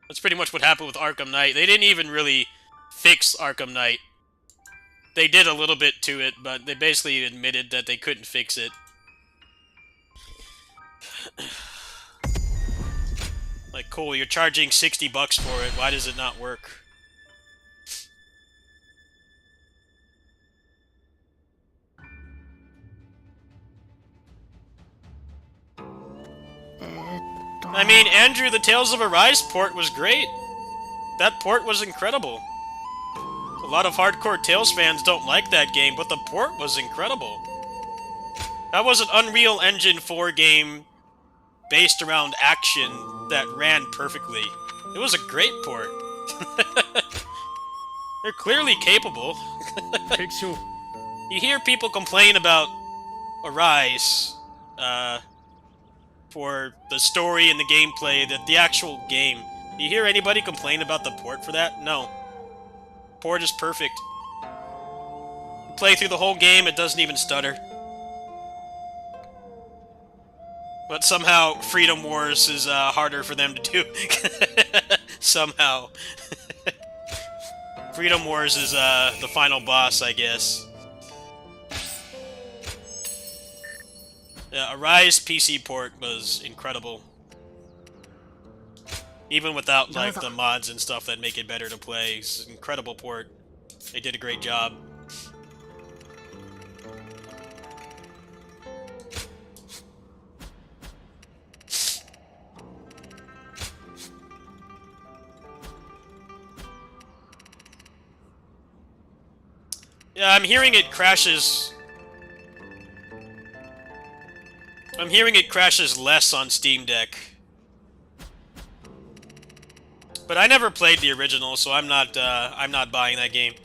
That's pretty much what happened with Arkham Knight. They didn't even really fix Arkham Knight. They did a little bit to it, but they basically admitted that they couldn't fix it. Like, cool, you're charging $60 for it. Why does it not work? I mean, Andrew, the Tales of Arise port was great. That port was incredible. A lot of hardcore Tales fans don't like that game, but the port was incredible. That was an Unreal Engine 4 game based around action that ran perfectly. It was a great port. They're clearly capable. You hear people complain about Arise, for the story and the gameplay, the actual game. Do you hear anybody complain about the port for that? No. Port is perfect. You play through the whole game, it doesn't even stutter. But somehow, Freedom Wars is harder for them to do. Somehow. Freedom Wars is the final boss, I guess. Yeah, Arise PC port was incredible. Even without like the mods and stuff that make it better to play, it's an incredible port. They did a great job. Yeah, I'm hearing it crashes. I'm hearing it crashes less on Steam Deck. But I never played the original, so I'm not buying that game.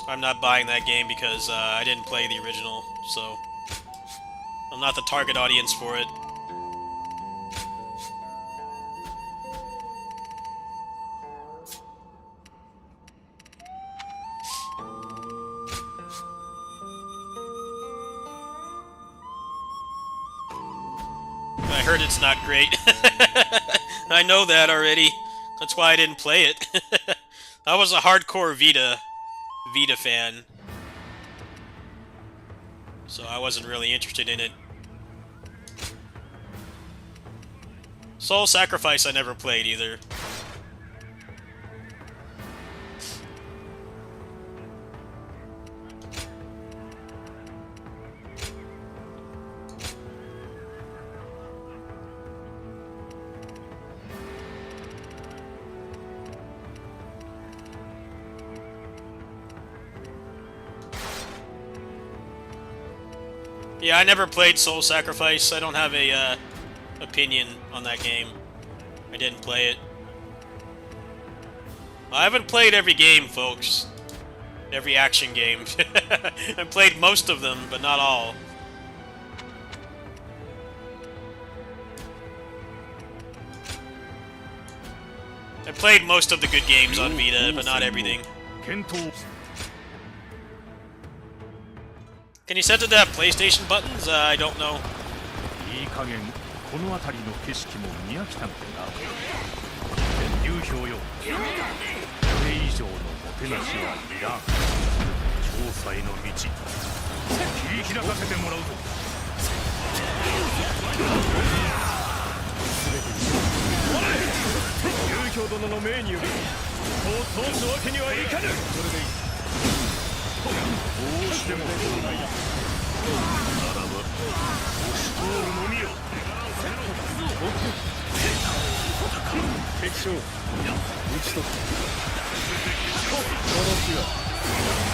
I'm not buying that game because I didn't play the original, so I'm not the target audience for it. I heard it's not great. I know that already. That's why I didn't play it. I was a hardcore Vita fan. So I wasn't really interested in it. Soul Sacrifice I never played either. Yeah, I never played Soul Sacrifice. I don't have a opinion on that game. I didn't play it. I haven't played every game, folks. Every action game. I played most of them, but not all. I played most of the good games on Vita, but not everything. Can you set to that PlayStation buttons? I don't know. いい加減この辺りの景色も見飽きたのでな。流氷よ。これ以上のもてなしはいらん。調査への道。切り開かせてもらうぞ。流氷殿の命によりこう通すわけにはいかぬ。それでいい。どうしてもそうない。ならば押し通るのみよ。敵将討ち取った。この地は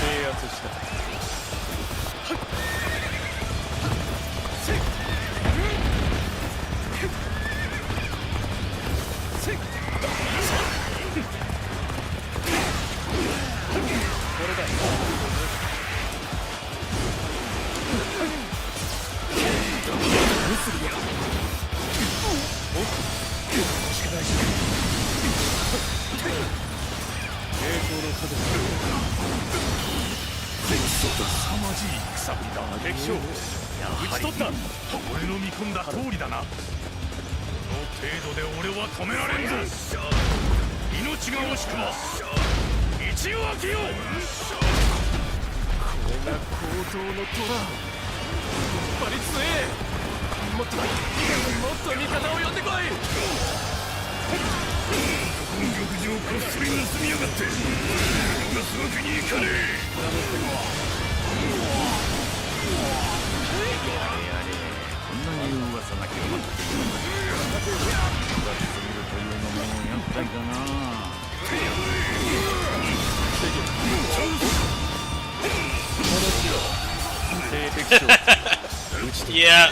制圧した。これだ。凄まじい戦ぶりだ。敵将討ち取った。俺の見込んだ通りだな。この程度で俺は止められんぞ。命が惜しくも一を開けよう。これが高等の虎。バリ強え。もっと味方を呼んでこい。本玉上こっそり盗みやがって逃すわけにいかねえ。こんなに噂が広まっているのだ。すぎるというのも厄介だな。Yeah,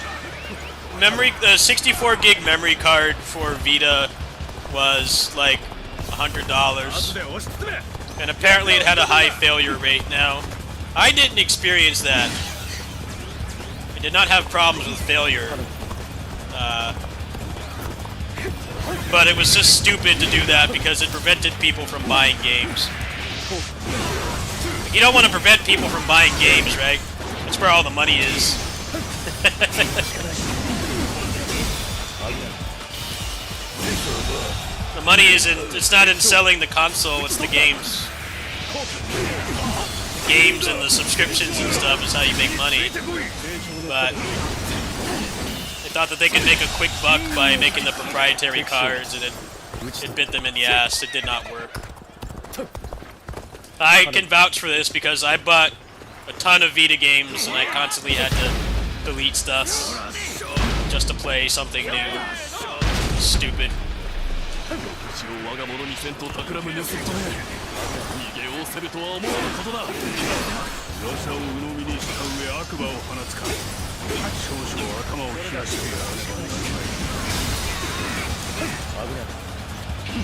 the 64 gig memory card for Vita was like $100. And apparently it had a high failure rate. Now, I didn't experience that. I did not have problems with failure. But it was just stupid to do that because it prevented people from buying games. You don't want to prevent people from buying games, right? That's where all the money is. The money it's not in selling the console, it's the games. The games and the subscriptions and stuff is how you make money. But they thought that they could make a quick buck by making the proprietary cards, and it bit them in the ass. It did not work. I can vouch for this because I bought a ton of Vita games and I constantly had to delete stuff just to play something new. Stupid. 口を我が物にせんと企む盗人め逃げおおせるとは思わぬことだ。噂を鵜呑みにした上悪魔を放つか。少々頭を冷やしてやらねばならない。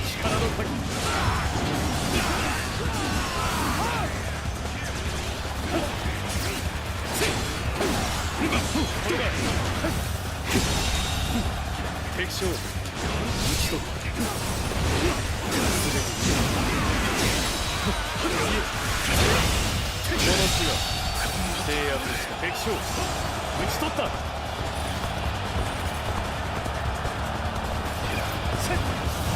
力の限り敵将討ち取った。この地は制圧した敵将討ち取った。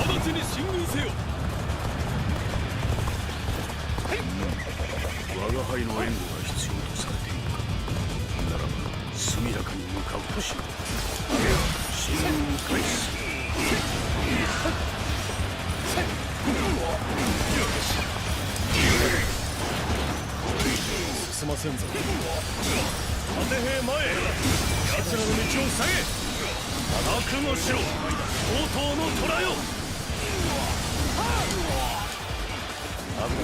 直ちに進軍せよ。我が輩の援護が必要とされているならば速やかに向かうとしよう。進軍開始。進ませんぞ。盾兵前へ。奴らの道を塞げ。悪の城、高等の虎よ。危な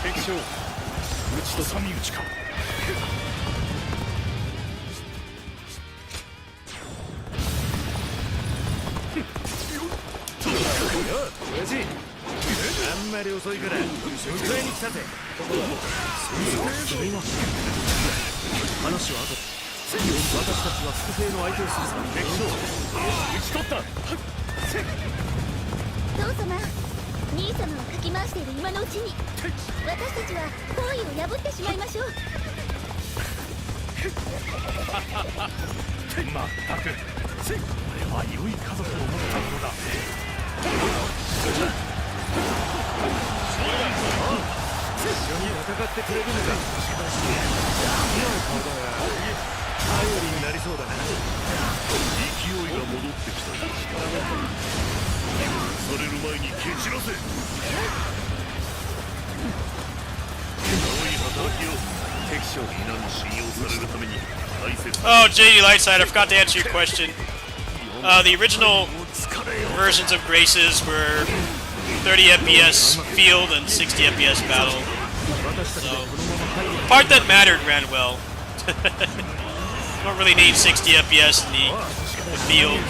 い。敵将、討ちと三打ちか。親父、あんまり遅いから迎えに来たぜ。話は後で。私たちは伏兵の相手をするさ。敵将、討ち取った。父様、兄様をかき回している今のうちに私たちは包囲を破ってしまいましょう。まったく、俺は良い家族と思ったものだ。一緒に戦ってくれるのか。今の顔だが頼りになりそうだな。勢いが戻ってきた。される前に蹴散らせ。青い働きを敵将皆に信用されるために大切。 Oh, JD Lightside, I forgot to answer your question. The original versions of Graces were 30 FPS field and 60 FPS battle. So, the part that mattered ran well. You don't really need 60 FPS in the field.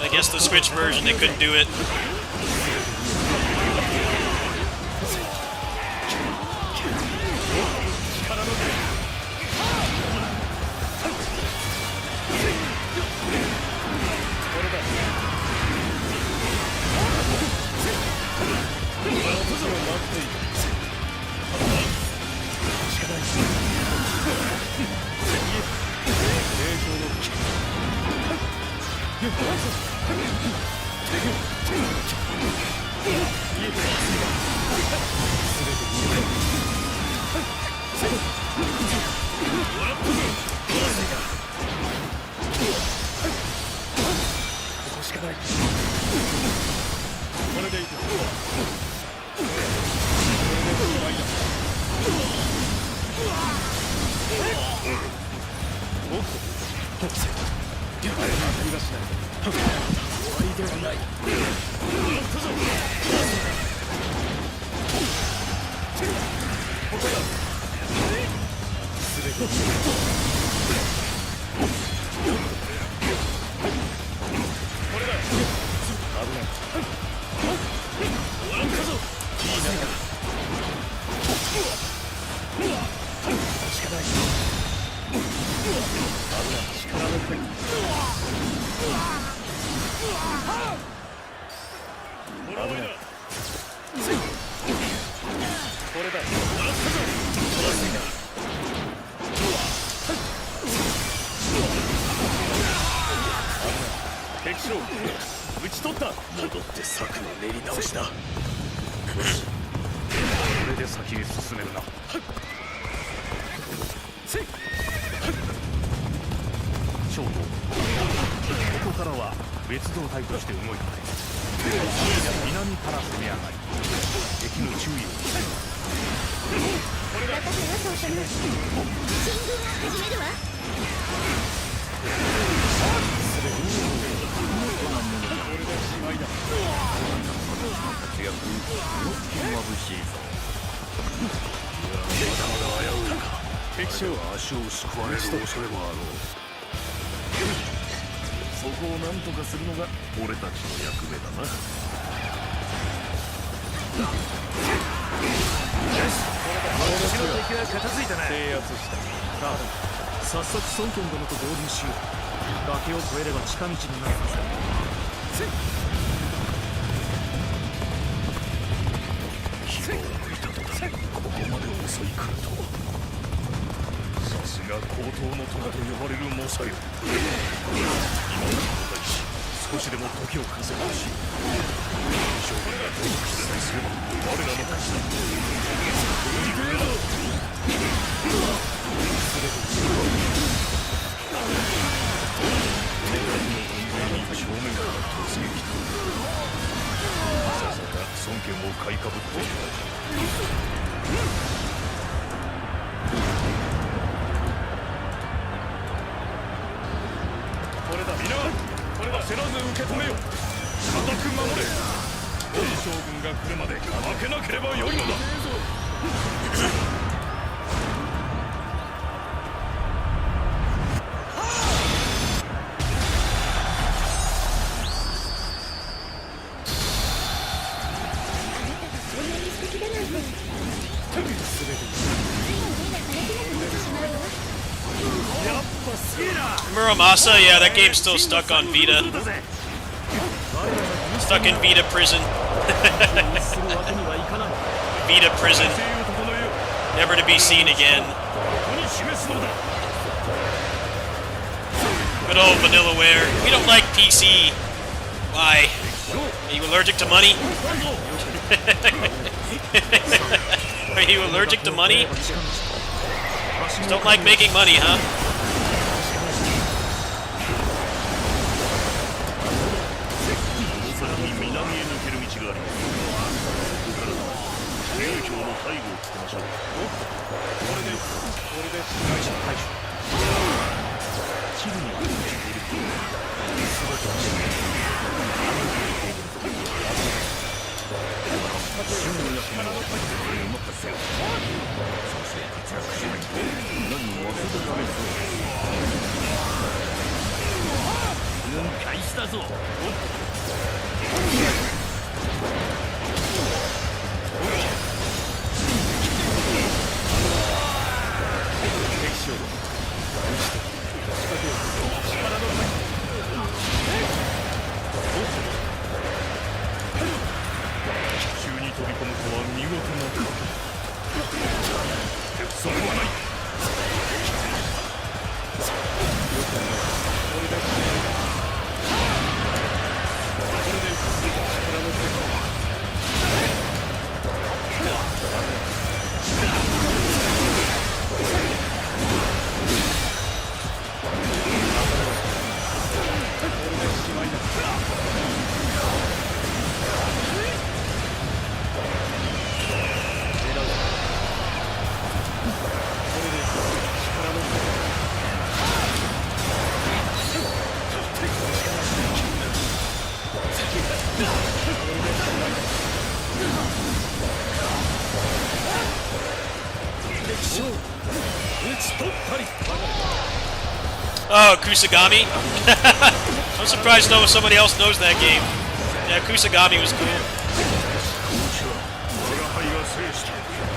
I guess the Switch version, they couldn't do it. 策の練り直しだ。これで先へ進めるな。ショート、ここからは別動隊として動いて南から攻め上がり敵の注意を引私がそうします。進軍を始めるわ。敵将は足を救われる恐れもあろう。そこを何とかするのが俺たちの役目だな。私の敵は片付いたな。制圧した。さあ、早速孫権殿と合流しよう。崖を越えれば近道になるはずだ。希望を見たとだ。ここまで襲い来るとは。さすが高等の虎と呼ばれる猛者よ。今のことだし、少しでも時を稼ぐし、将軍が到着さえすれば我らの勝ちだ。行くぞ。正面から突撃とささか孫権を買いかぶっている。これだ。皆焦らず受け止めよ。固く守れ。本将軍が来るまで負けなければよいのだ。Muramasa, yeah, that game's still stuck on Vita. Stuck in Vita prison. Vita prison. Never to be seen again. Good old Vanillaware. We don't like PC. Why? Are you allergic to money? Are you allergic to money? Just don't like making money, huh? Oh, Kusagami? I'm surprised somebody else knows that game. Yeah, Kusagami was cool.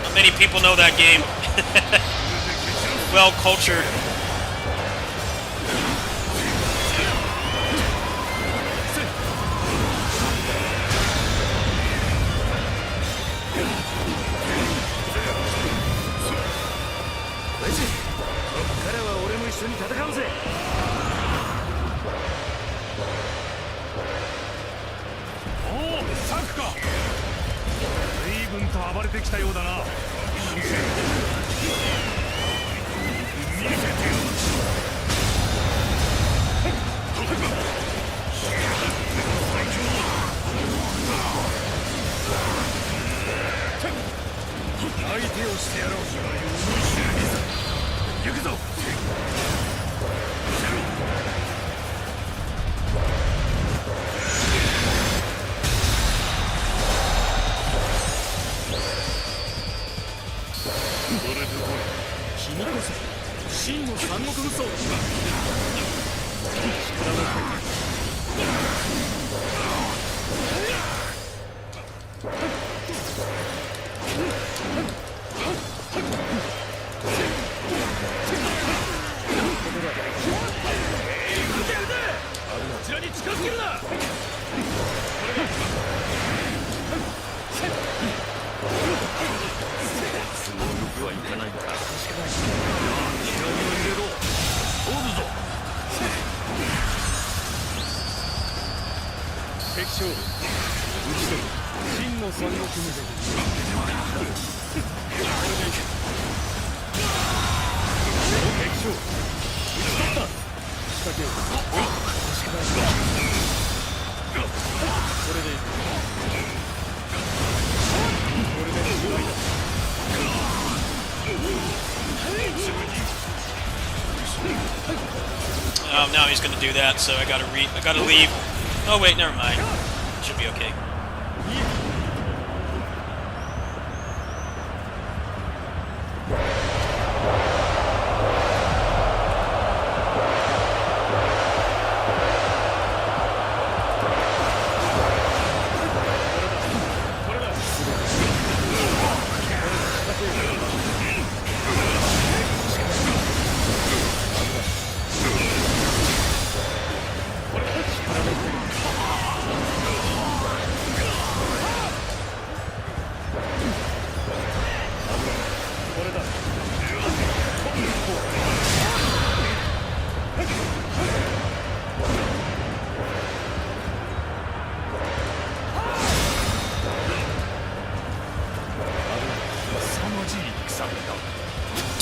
Not many people know that game. Well cultured. 分と暴れてきたようだな。見せてよ。相手をしてやろう。行くぞ。君こそ真の三国無双だ。こちらに近づけるな。相撲よくはいかないのか。気合を入れろ。勝負ぞ。敵将打ち取る真の三国無双。敵将打ち取った。仕掛けよう。これでいく。これで終わりだ。Oh, now he's gonna do that, so I gotta leave. Oh wait, never mind. Should be okay.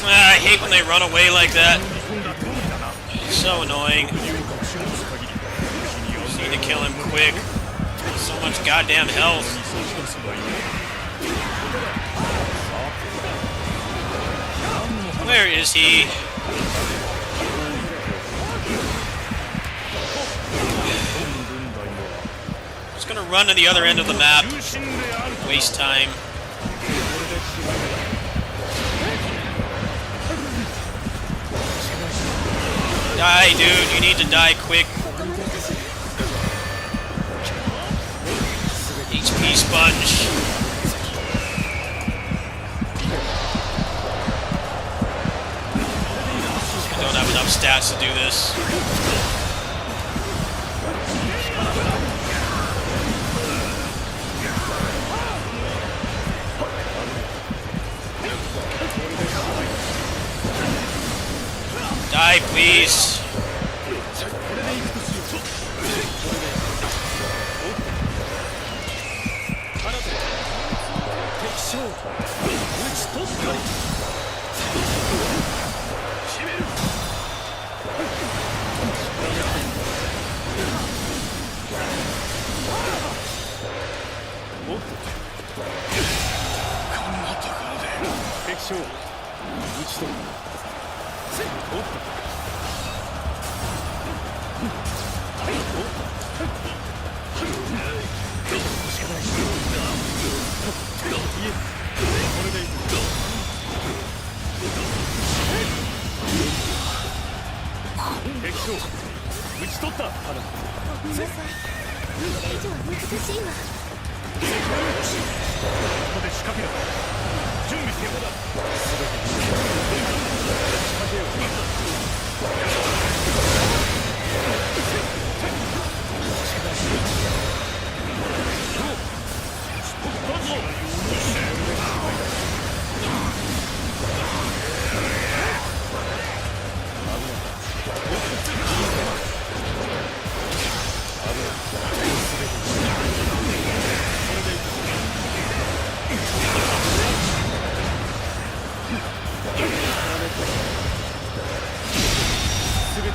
I hate when they run away like that. So annoying. Just need to kill him quick. So much goddamn health. Where is he? Just gonna run to the other end of the map. Waste time. Die, dude. You need to die quick. HP sponge. I don't have enough stats to do this. Die, please.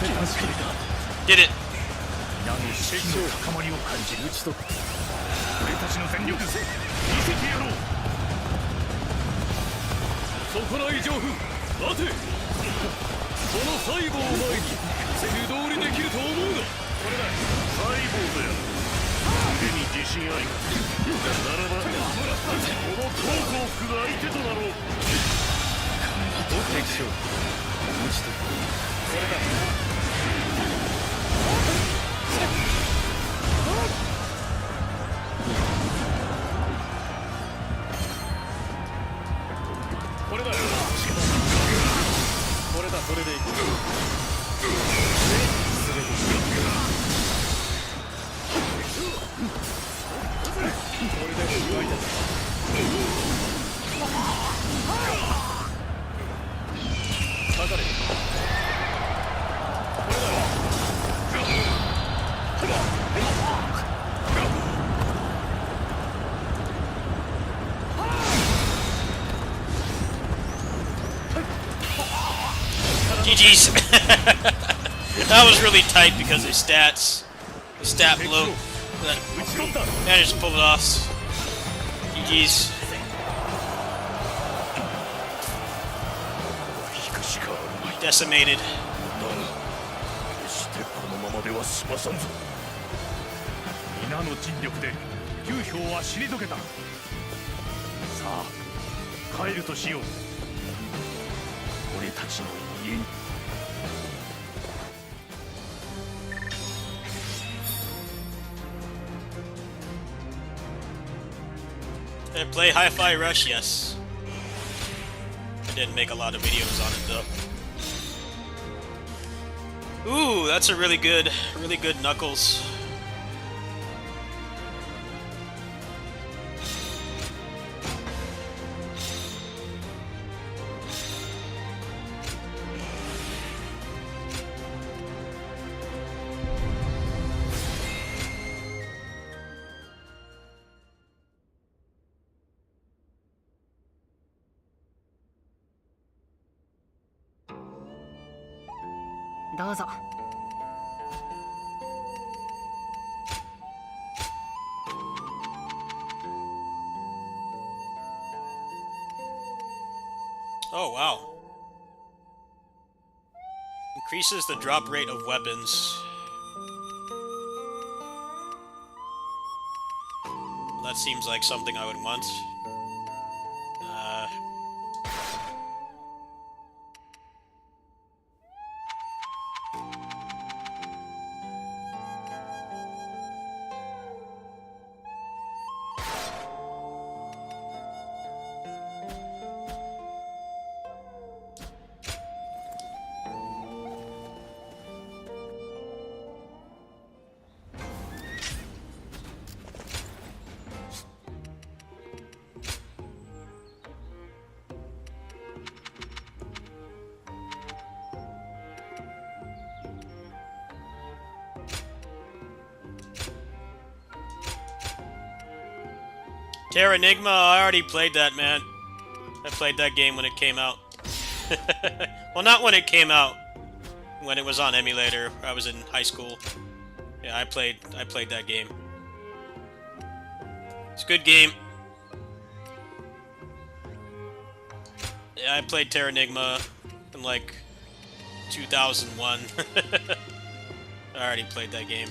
Did it. 皆の士気の高まりを感じる。俺たちの全力見せてやろう。そこらい上夫、待て。この細胞を前に手通りできると思うな。これだ、細胞だよ。腕に自信ありか。ならばこの東光服が相手となろう。敵将落ちてこれだ。これだよ。これだ、それでいく。全てこれで祝いだ。下がれ。これだよ。GG's. That was really tight because his stats. The stat blow. Managed to pull it off. GG's. Decimated. 決してこのままでは済まさんぞ。皆の尽力で劉氷は退けた。さあ帰るとしよう。俺たちの家に。Play Hi-Fi Rush, yes. I didn't make a lot of videos on it though. Ooh, that's a really good Knuckles. Oh, wow. Increases the drop rate of weapons. That seems like something I would want. Terra Enigma, I already played that, man. I played that game when it came out. Well, not when it came out. When it was on emulator. I was in high school. Yeah, I played that game. It's a good game. Yeah, I played Terra Enigma in like 2001. I already played that game.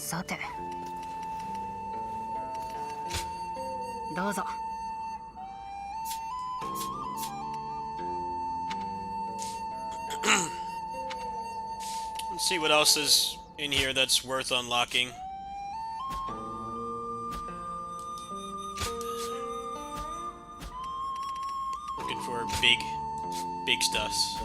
さてどうぞ。 Let's see what else is in here that's worth unlocking. Looking for big stuffs.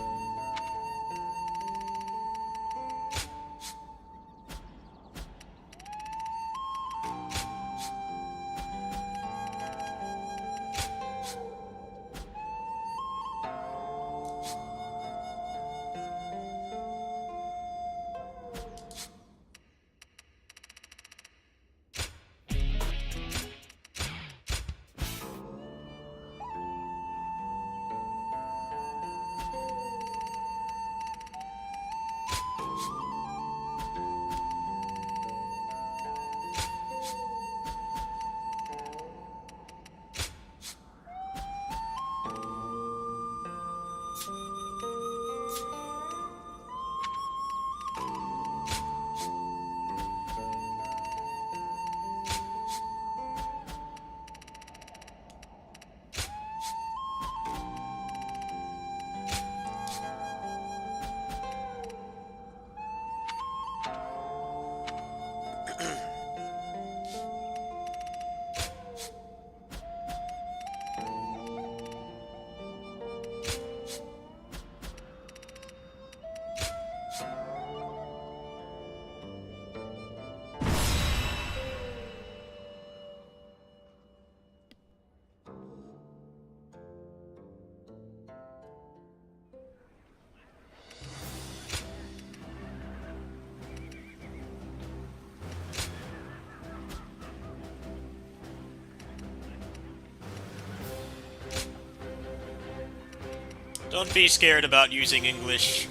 Don't be scared about using English.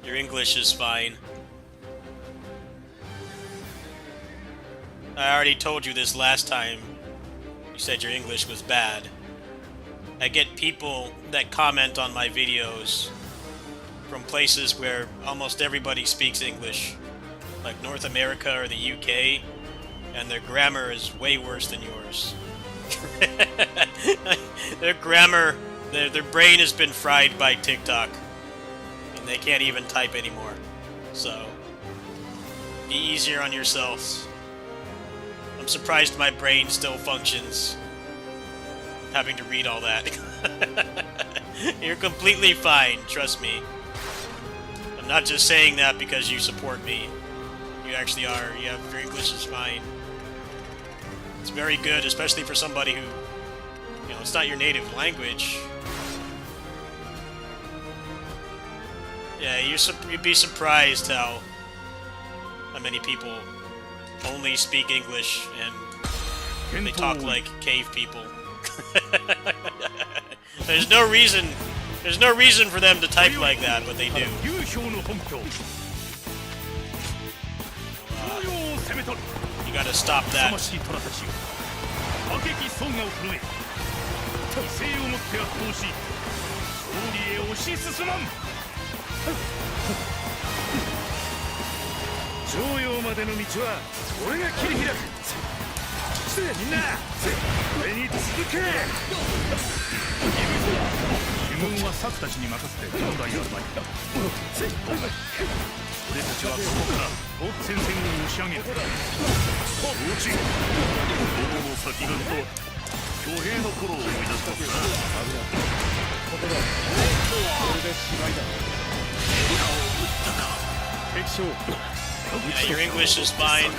Your English is fine. I already told you this last time. You said your English was bad. I get people that comment on my videos from places where almost everybody speaks English, like North America or the UK, and their grammar is way worse than yours. Their grammar, their brain has been fried by TikTok, and they can't even type anymore. So, be easier on yourselves. I'm surprised my brain still functions, having to read all that. You're completely fine, trust me. I'm not just saying that because you support me. You actually are. Yeah, your English is fine. It's very good, especially for somebody who, you know, it's not your native language. Yeah, you'd be surprised how many people only speak English and they talk like cave people. There's no reason for them to type like that, but they do. You gotta stop that. Yeah, your English is fine.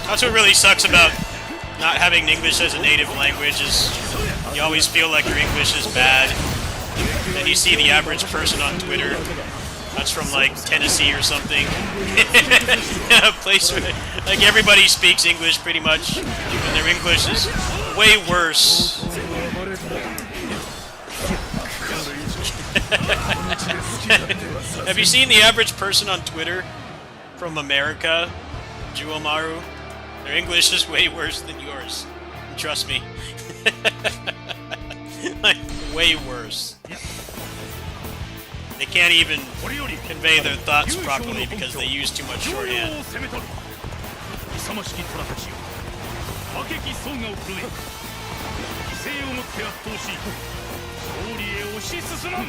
That's what really sucks about not having English as a native language, is you always feel like your English is bad. And you see the average person on Twitter That's from like Tennessee or something. A place where like everybody speaks English pretty much, and their English is way worse. Have you seen the average person on Twitter from America, Juomaru? Their English is way worse than yours. Trust me. Like, way worse. They can't even convey their thoughts properly because they use too much shorthand. 勇ましき虎たちよ、負けき総がを振るえ、犠牲をもって圧倒し、勝利へ押し進まん。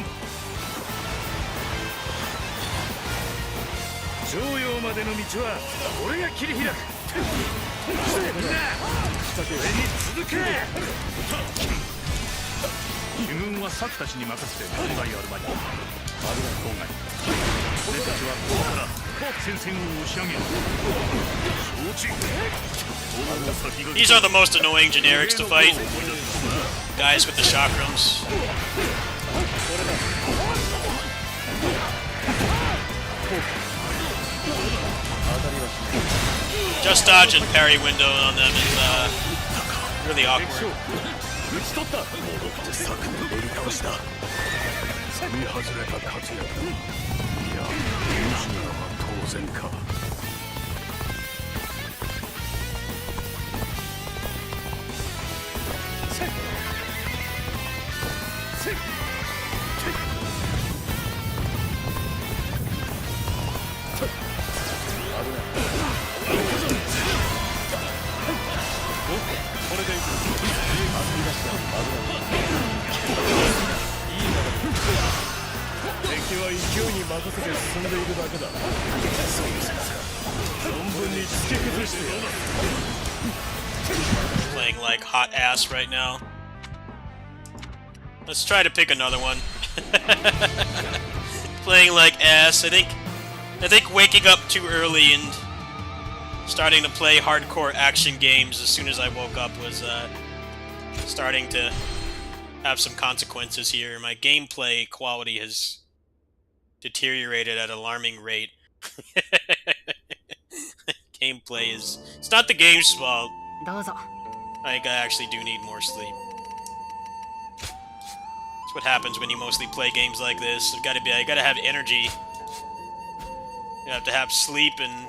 城陽までの道は俺が切り開く。みんな、俺に続け。主軍は策たちに任せて問題あるまい。我が郊外、俺たちはここから戦線を押し上げる。承知。 These are the most annoying generics to fight. Guys with the chakrams. Just dodge and parry window on them is really awkward. 打ち取った。戻って策で練り倒した。攻め外れた活躍。いや、有事ならば当然か。 敵は勢いに任せて進んでいるだけだ。存分に突き崩してやる。 Playing like hot ass right now. Let's try to pick another one. Playing like ass. I think waking up too early and starting to play hardcore action games as soon as I woke up was starting to have some consequences here. My gameplay quality has deteriorated at an alarming rate. Gameplay is... It's not the game's fault. I think I actually do need more sleep. That's what happens when you mostly play games like this. I gotta have energy. You have to have sleep and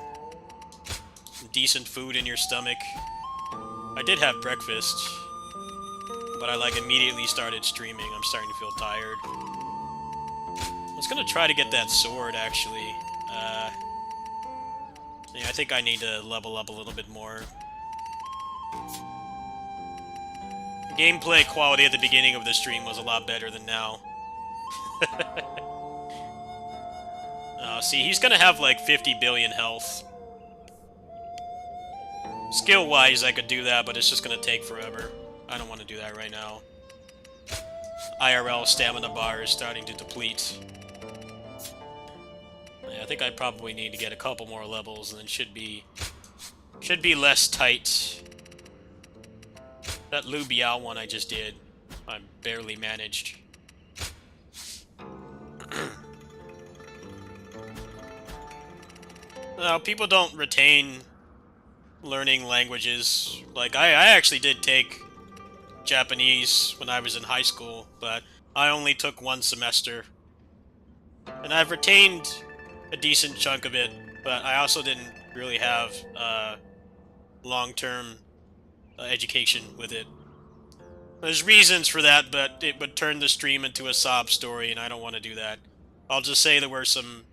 decent food in your stomach. I did have breakfast, but I like immediately started streaming. I'm starting to feel tired. I was gonna try to get that sword actually. Yeah, I think I need to level up a little bit more. Gameplay quality at the beginning of the stream was a lot better than now. See, he's gonna have like 50 billion health. Skill-wise, I could do that, but it's just gonna take forever. I don't want to do that right now. IRL stamina bar is starting to deplete. Yeah, I think I probably need to get a couple more levels, and then should be less tight. That Lu Biao one I just did, I barely managed. No, people don't retain learning languages. Like, I actually did take Japanese when I was in high school, but I only took one semester. And I've retained a decent chunk of it, but I also didn't really have long-term education with it. There's reasons for that, but it would turn the stream into a sob story, and I don't want to do that. I'll just say there were some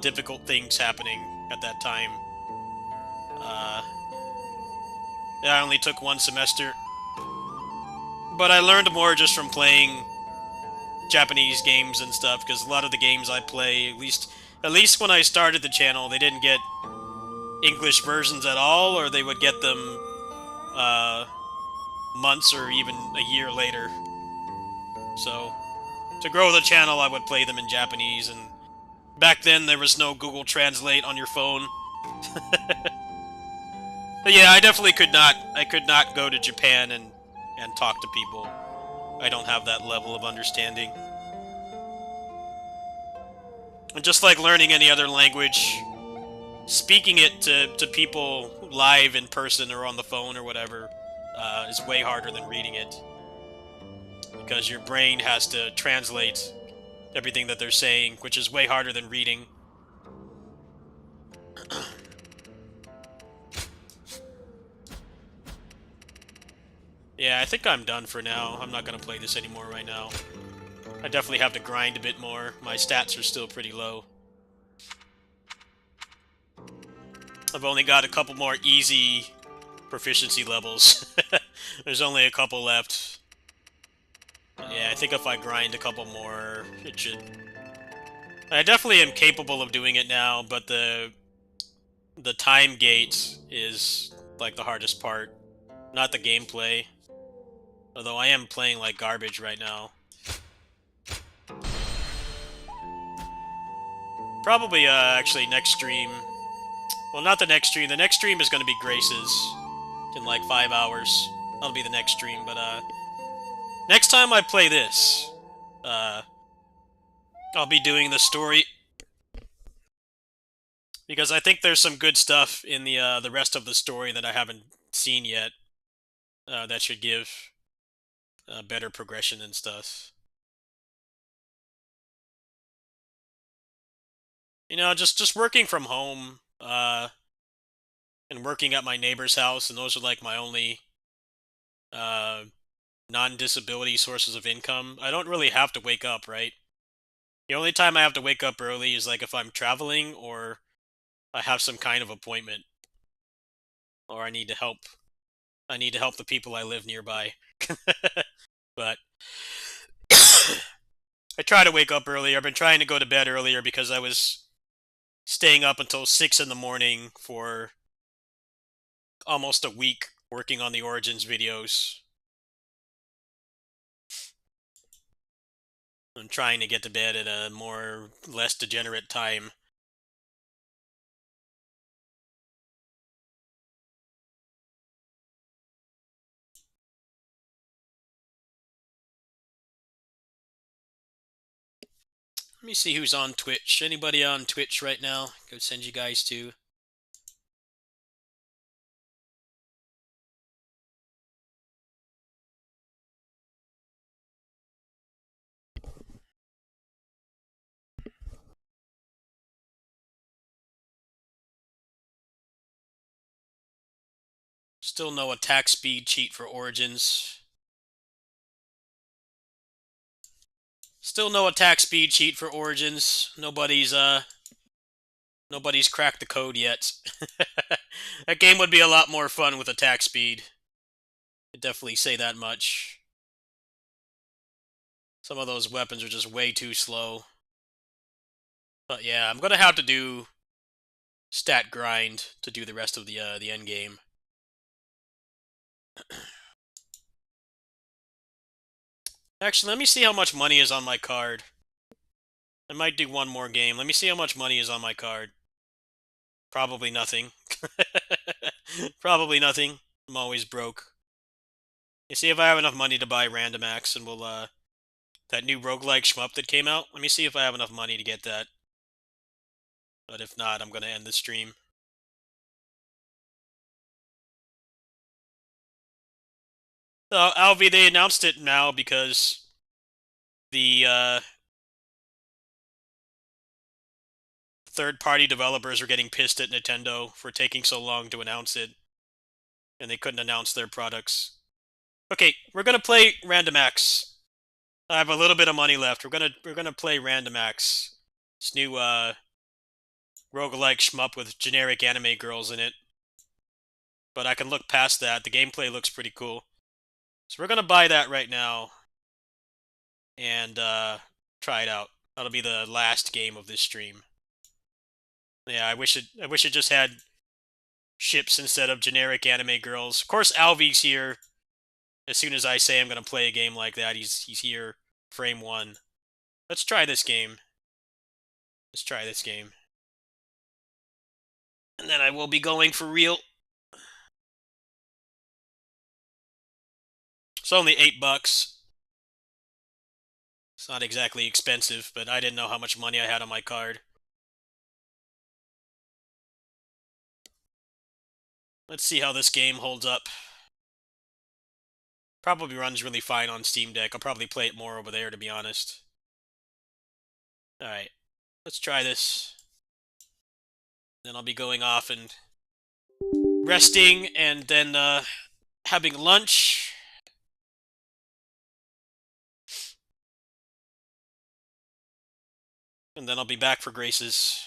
difficult things happening at that time. Yeah, I only took one semester. But I learned more just from playing Japanese games and stuff, because a lot of the games I play, at least when I started the channel, they didn't get English versions at all, or they would get them months or even a year later. So, to grow the channel, I would play them in Japanese, and back then there was no Google Translate on your phone. But yeah, I definitely could not go to Japan and talk to people. I don't have that level of understanding. And just like learning any other language, speaking it to people live in person or on the phone or whatever is way harder than reading it. Because your brain has to translate everything that they're saying, which is way harder than reading. Yeah, I think I'm done for now. I'm not going to play this anymore right now. I definitely have to grind a bit more. My stats are still pretty low. I've only got a couple more easy proficiency levels. There's only a couple left. Yeah, I think if I grind a couple more, it should... I definitely am capable of doing it now, but the time gate is, like, the hardest part. Not the gameplay. Although I am playing like garbage right now. Probably, actually, next stream... Well, not the next stream. The next stream is going to be Grace's. In, like, 5 hours. That'll be the next stream, but, next time I play this, I'll be doing the story. Because I think there's some good stuff in the rest of the story that I haven't seen yet. That should give better progression and stuff. You know, just working from home, and working at my neighbor's house, and those are like my only non-disability sources of income. I don't really have to wake up, right? The only time I have to wake up early is like if I'm traveling or I have some kind of appointment. Or I need to help the people I live nearby. But I try to wake up earlier. I've been trying to go to bed earlier because I was staying up until 6 in the morning for almost a week working on the Origins videos. I'm trying to get to bed at a less degenerate time. Let me see who's on Twitch. Anybody on Twitch right now? Go send you guys to. Still no attack speed cheat for Origins. Still no attack speed cheat for Origins. Nobody's cracked the code yet. That game would be a lot more fun with attack speed. I'd definitely say that much. Some of those weapons are just way too slow. But yeah, I'm gonna have to do stat grind to do the rest of the end game. Actually, let me see how much money is on my card. I might do one more game. Let me see how much money is on my card. Probably nothing. Probably nothing. I'm always broke. You see if I have enough money to buy Random Acts, and we'll, that new roguelike shmup that came out. Let me see if I have enough money to get that. But if not, I'm gonna end the stream. Alvi, they announced it now because the third-party developers are getting pissed at Nintendo for taking so long to announce it, and they couldn't announce their products. Okay, we're gonna play Random Acts. I have a little bit of money left. We're gonna play Random Acts. This new roguelike shmup with generic anime girls in it. But I can look past that. The gameplay looks pretty cool. So we're gonna buy that right now and try it out. That'll be the last game of this stream. Yeah, I wish it just had ships instead of generic anime girls. Of course, Alvi's here. As soon as I say I'm gonna play a game like that, he's here. Frame 1. Let's try this game. Let's try this game. And then I will be going for real. It's only $8. It's not exactly expensive, but I didn't know how much money I had on my card. Let's see how this game holds up. Probably runs really fine on Steam Deck. I'll probably play it more over there, to be honest. Alright, let's try this. Then I'll be going off and resting, and then having lunch. And then I'll be back for Grace's.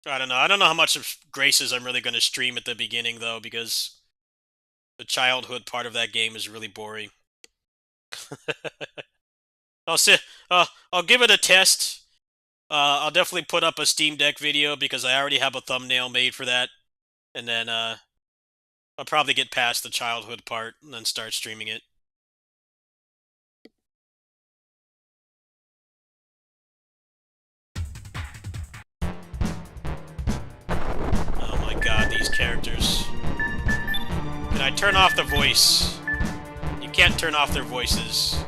I don't know. I don't know how much of Grace's I'm really going to stream at the beginning, though, because the childhood part of that game is really boring. I'll say, I'll give it a test. I'll definitely put up a Steam Deck video because I already have a thumbnail made for that, and then I'll probably get past the childhood part and then start streaming it. Oh my god, these characters. Can I turn off the voice? You can't turn off their voices.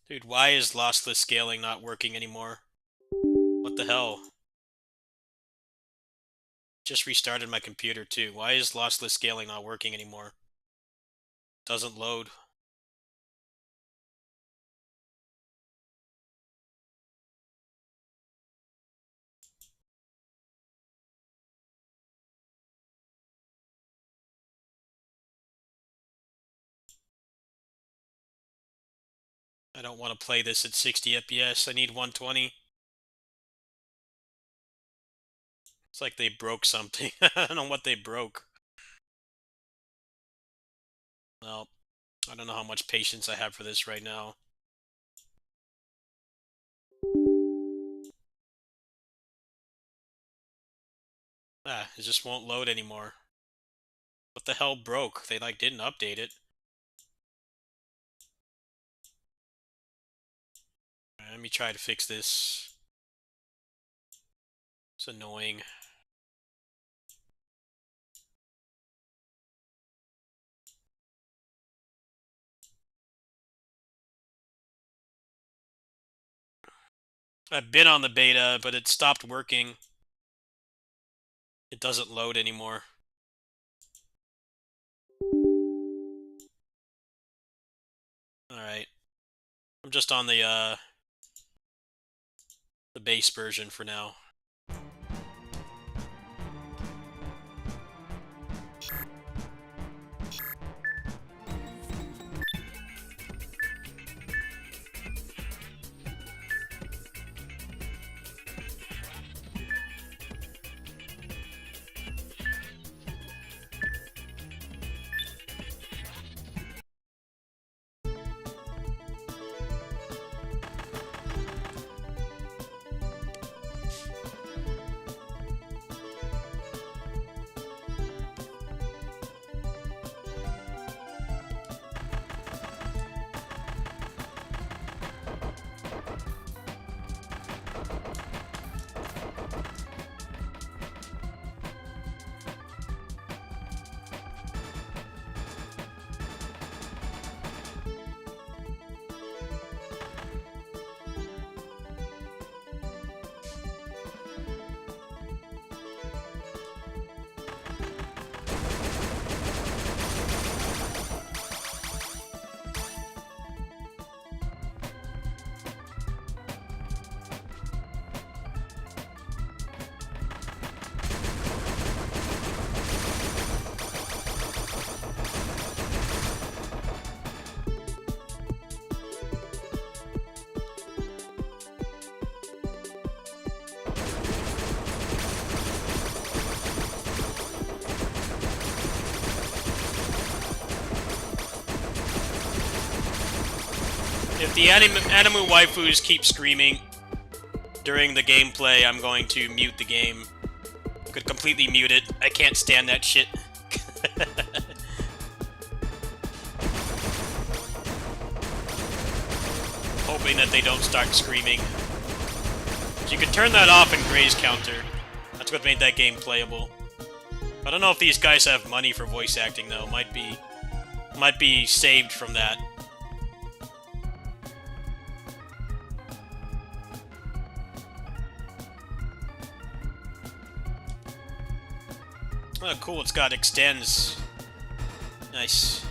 Dude, why is lossless scaling not working anymore? What the hell? Just restarted my computer too. Why is lossless scaling not working anymore? Doesn't load. I don't want to play this at 60 FPS. I need 120. It's like they broke something. I don't know what they broke. Well, I don't know how much patience I have for this right now. It just won't load anymore. What the hell broke? They like didn't update it. Alright, let me try to fix this. It's annoying. I've been on the beta, but it stopped working. It doesn't load anymore. Alright. I'm just on the base version for now. If the anime waifus keep screaming during the gameplay, I'm going to mute the game. Could completely mute it. I can't stand that shit. Hoping that they don't start screaming. So you can turn that off in Gray's counter. That's what made that game playable. I don't know if these guys have money for voice acting though. Might be saved from that. Oh, cool, it's got extends. Nice.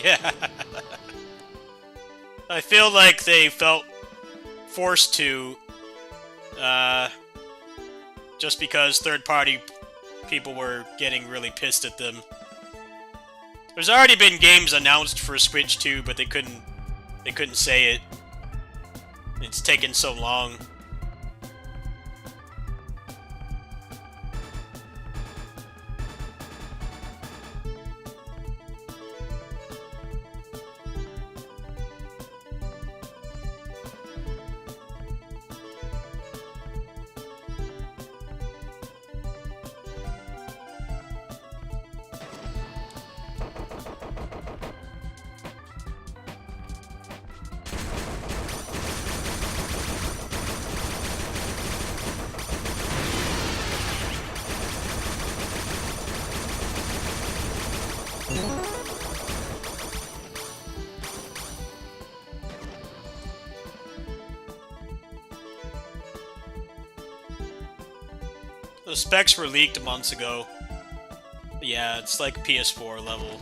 Yeah. I feel like they felt forced to, just because third-party people were getting really pissed at them. There's already been games announced for Switch 2, but they couldn't say it. It's taken so long. The specs were leaked months ago. Yeah, it's like PS4 level.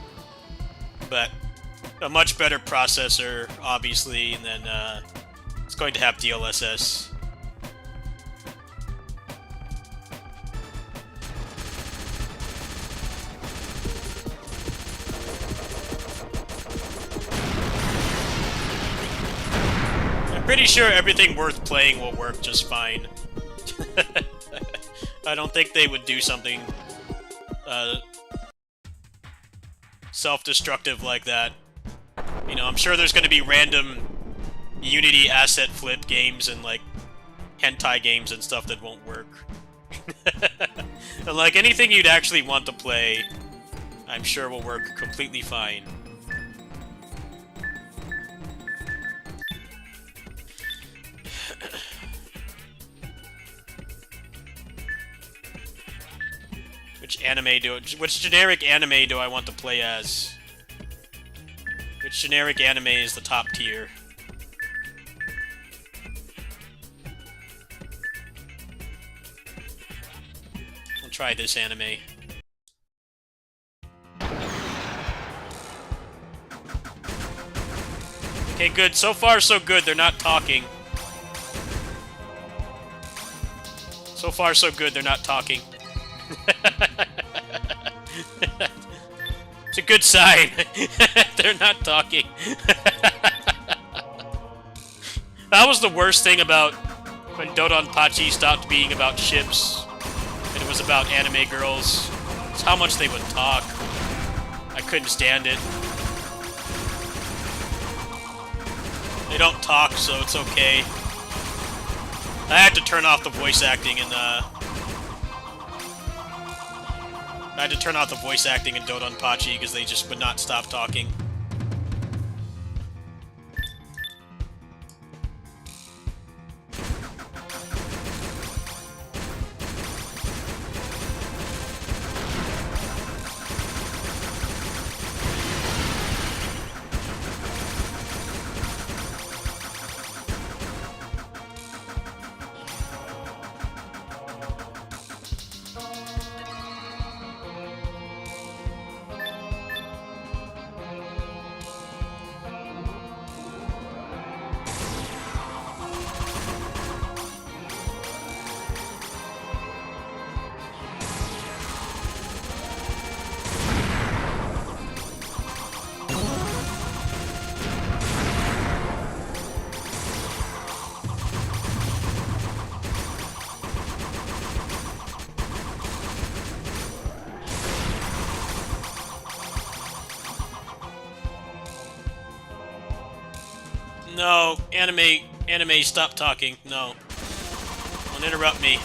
But a much better processor, obviously, and then it's going to have DLSS. I'm pretty sure everything worth playing will work just fine. I don't think they would do something self-destructive like that. You know, I'm sure there's going to be random Unity asset flip games and like hentai games and stuff that won't work. And like anything you'd actually want to play, I'm sure will work completely fine. Which generic anime do I want to play as? Which generic anime is the top tier? I'll try this anime. Okay, good. So far, so good. They're not talking. So far, so good. They're not talking. It's a good sign. They're not talking. That was the worst thing about when Dodonpachi stopped being about ships and it was about anime girls. It's how much they would talk. I couldn't stand it. They don't talk, so it's okay. I had to turn off the voice acting in Dodonpachi because they just would not stop talking. No, anime, stop talking. No. Don't interrupt me.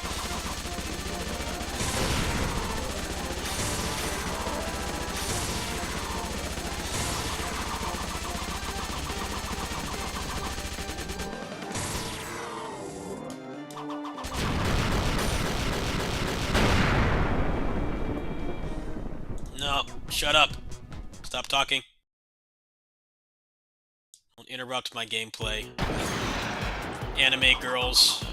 No, shut up. Stop talking. Don't interrupt my gameplay. Anime girls.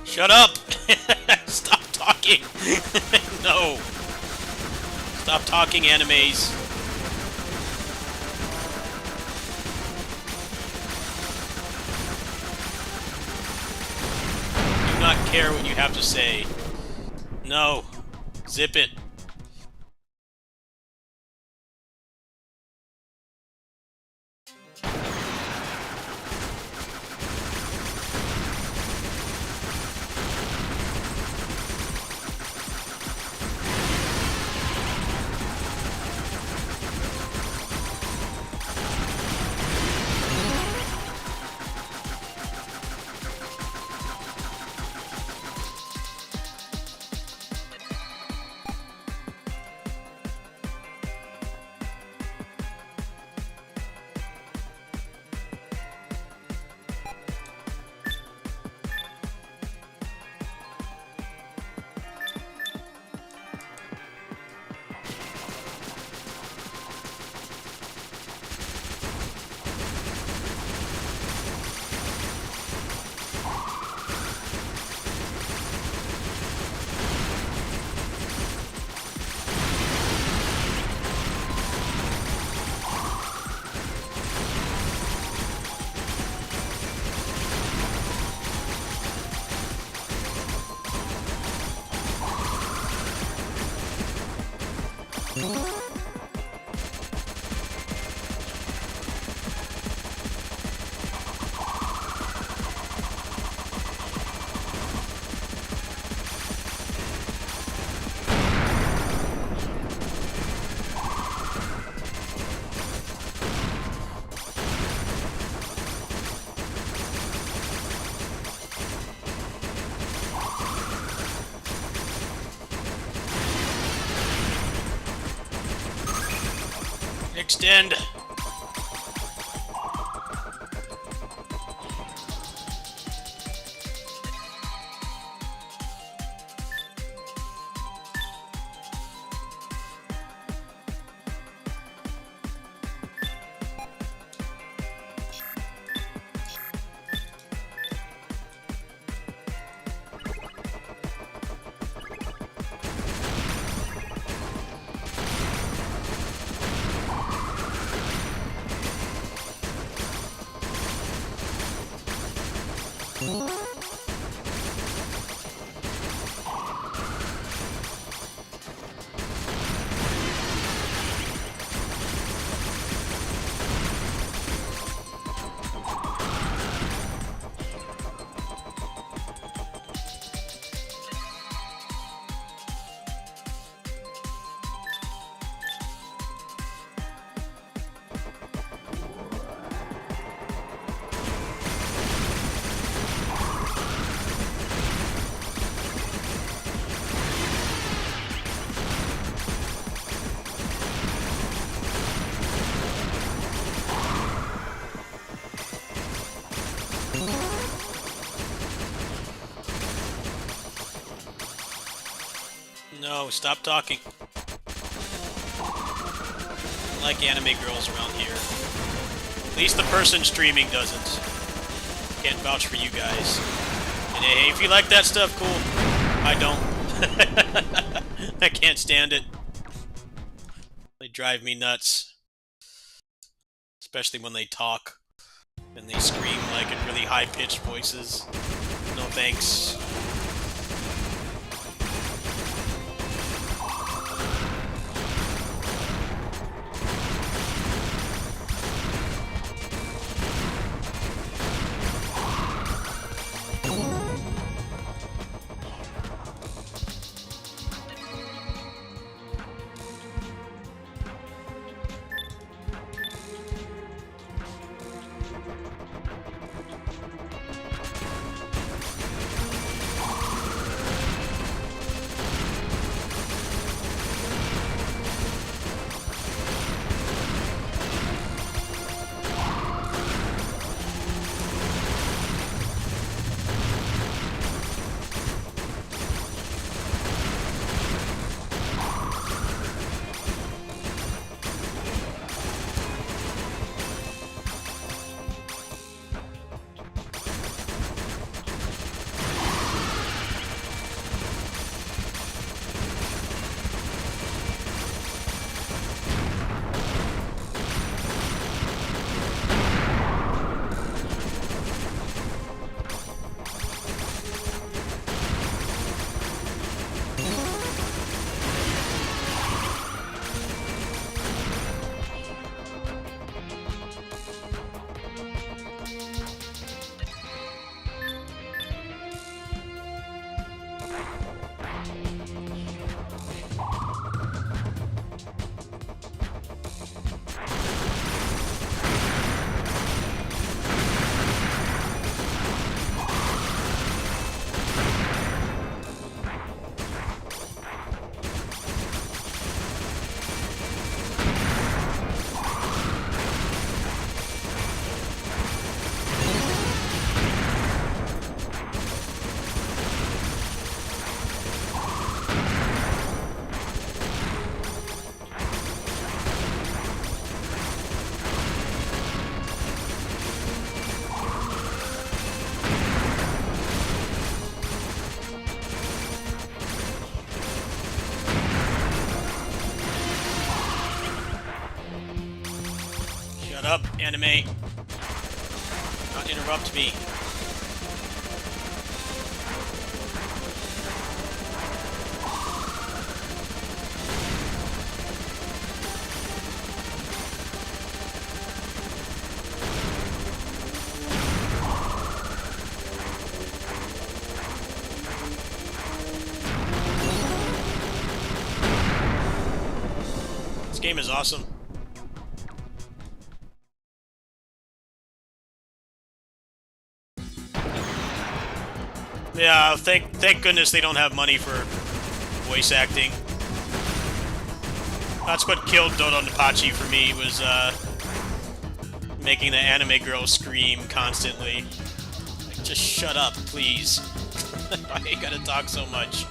Shut up! Stop talking! No! Stop talking, animes. Do not care what you have to say. No. Zip it. Extend. No, stop talking. I like anime girls around here. At least the person streaming doesn't. Can't vouch for you guys. And hey, if you like that stuff, cool. I don't. I can't stand it. They drive me nuts. Especially when they talk. And they scream like in really high-pitched voices. No thanks. Up, anime. Not interrupt me. This game is awesome. Yeah, thank goodness they don't have money for voice acting. That's what killed Dodonpachi for me, was making the anime girl scream constantly. Like, just shut up, please. Why you gotta talk so much?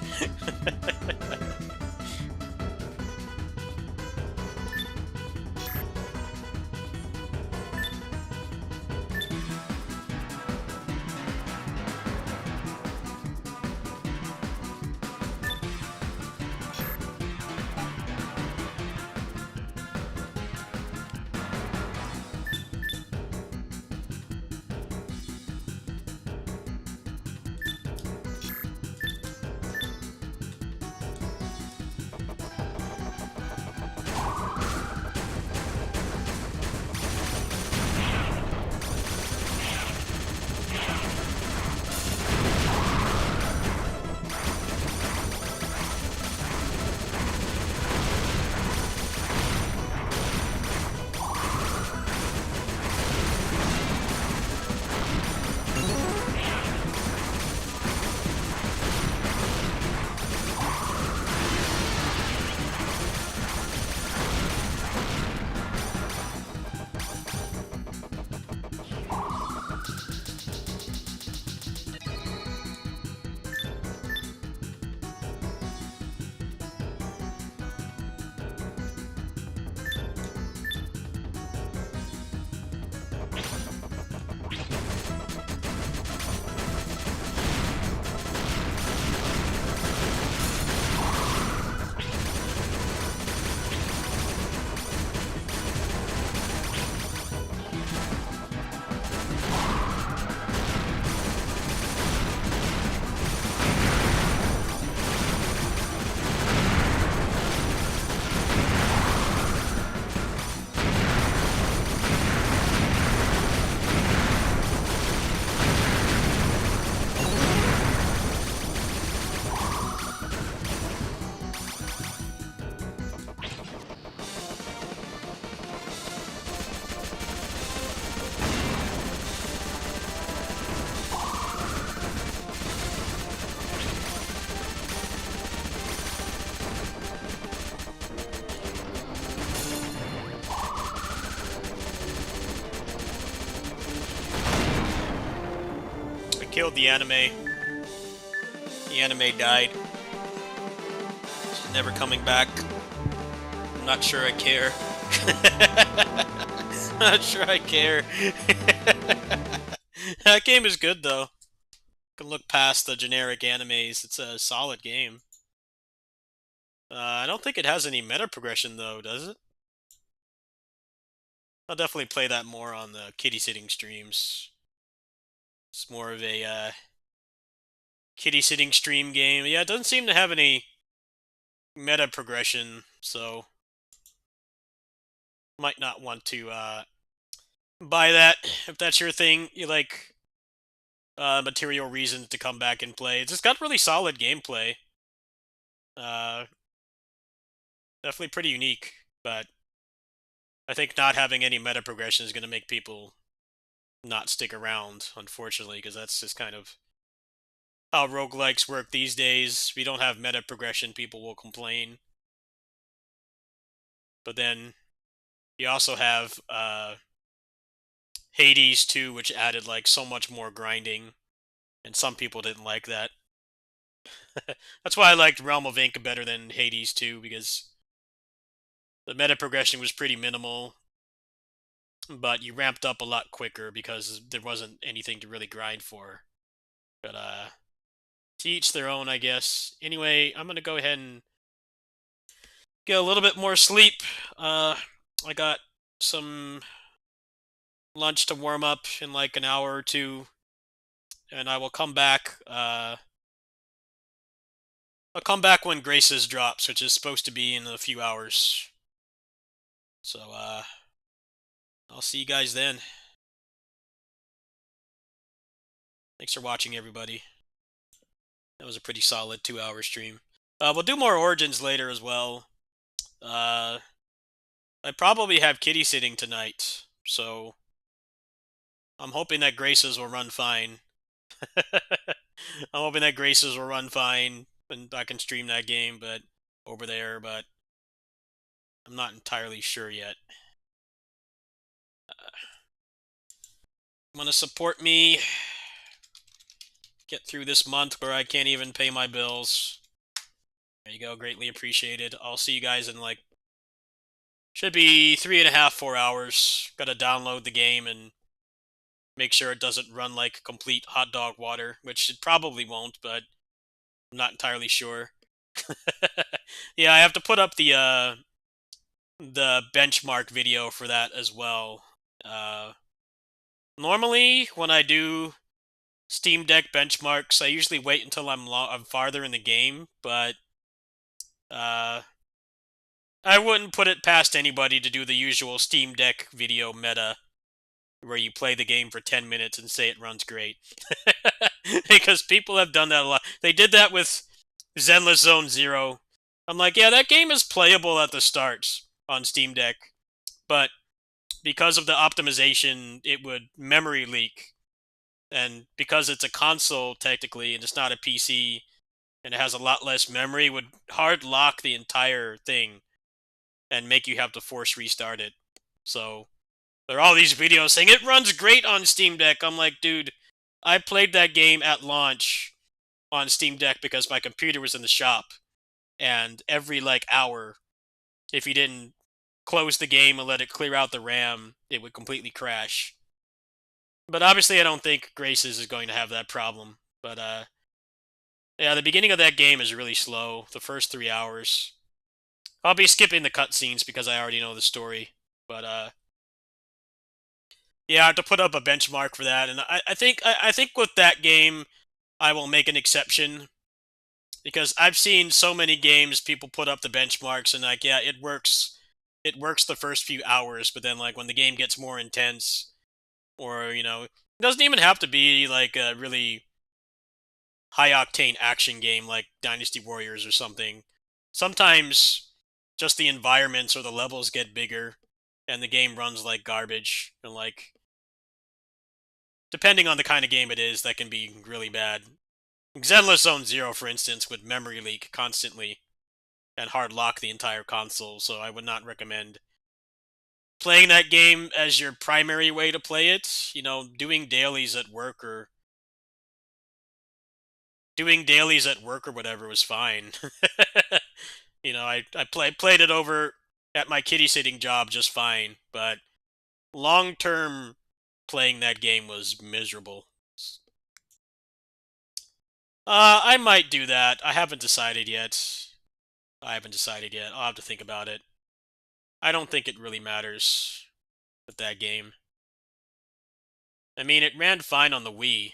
Killed the anime. The anime died. She's never coming back. I'm not sure I care. Not sure I care. That game is good though. Can look past the generic animes. It's a solid game. I don't think it has any meta progression though, does it? I'll definitely play that more on the kitty sitting streams. It's more of a kitty sitting stream game. Yeah, it doesn't seem to have any meta progression, so might not want to buy that if that's your thing. You like material reasons to come back and play. It's just got really solid gameplay. Definitely pretty unique, but I think not having any meta progression is going to make people not stick around, unfortunately, because that's just kind of how roguelikes work these days. If you don't have meta progression, people will complain. But then you also have Hades 2, which added like so much more grinding, and some people didn't like that. That's why I liked Realm of Ink better than Hades 2, because the meta progression was pretty minimal, but you ramped up a lot quicker because there wasn't anything to really grind for. But to each their own, I guess. Anyway, I'm gonna go ahead and get a little bit more sleep. I got some lunch to warm up in like an hour or two, and I will come back. I'll come back when Graces drops, which is supposed to be in a few hours. So I'll see you guys then. Thanks for watching, everybody. That was a pretty solid 2-hour stream. We'll do more Origins later as well. I probably have kitty sitting tonight, so I'm hoping that Graces will run fine. I'm hoping that Graces will run fine and I can stream that game, but over there, but I'm not entirely sure yet. Want to support me? Get through this month where I can't even pay my bills. There you go, greatly appreciated. I'll see you guys in like, should be 3.5, 4 hours. Gotta download the game and make sure it doesn't run like complete hot dog water, which it probably won't, but I'm not entirely sure. Yeah, I have to put up the benchmark video for that as well. Normally, when I do Steam Deck benchmarks, I usually wait until I'm farther in the game, but I wouldn't put it past anybody to do the usual Steam Deck video meta, where you play the game for 10 minutes and say it runs great. Because people have done that a lot. They did that with Zenless Zone Zero. I'm like, yeah, that game is playable at the start on Steam Deck, but because of the optimization, it would memory leak. And because it's a console, technically, and it's not a PC, and it has a lot less memory, it would hard lock the entire thing and make you have to force restart it. So there are all these videos saying it runs great on Steam Deck. I'm like, dude, I played that game at launch on Steam Deck because my computer was in the shop, and every like hour, if you didn't close the game and let it clear out the RAM, it would completely crash. But obviously I don't think Graces is going to have that problem. But yeah, the beginning of that game is really slow, the first 3 hours. I'll be skipping the cutscenes because I already know the story. But yeah, I have to put up a benchmark for that, and I think with that game I will make an exception, because I've seen so many games people put up the benchmarks and like, yeah, it works the first few hours, but then like when the game gets more intense, or it doesn't even have to be like a really high octane action game like Dynasty Warriors or something. Sometimes just the environments or the levels get bigger and the game runs like garbage, and like, depending on the kind of game it is, that can be really bad. Zenless Zone Zero, for instance, would memory leak constantly and hard lock the entire console, so I would not recommend playing that game as your primary way to play it. Doing dailies at work or whatever was fine. I played it over at my kitty sitting job just fine, but long term playing that game was miserable. I might do that. I haven't decided yet. I'll have to think about it. I don't think it really matters with that game. I mean, it ran fine on the Wii.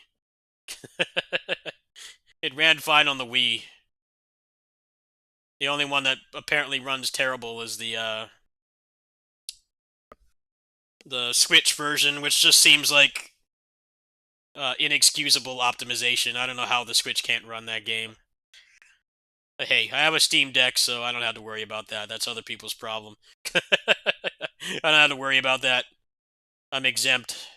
It ran fine on the Wii. The only one that apparently runs terrible is the Switch version, which just seems like inexcusable optimization. I don't know how the Switch can't run that game. But hey, I have a Steam Deck, so I don't have to worry about that. That's other people's problem. I don't have to worry about that. I'm exempt.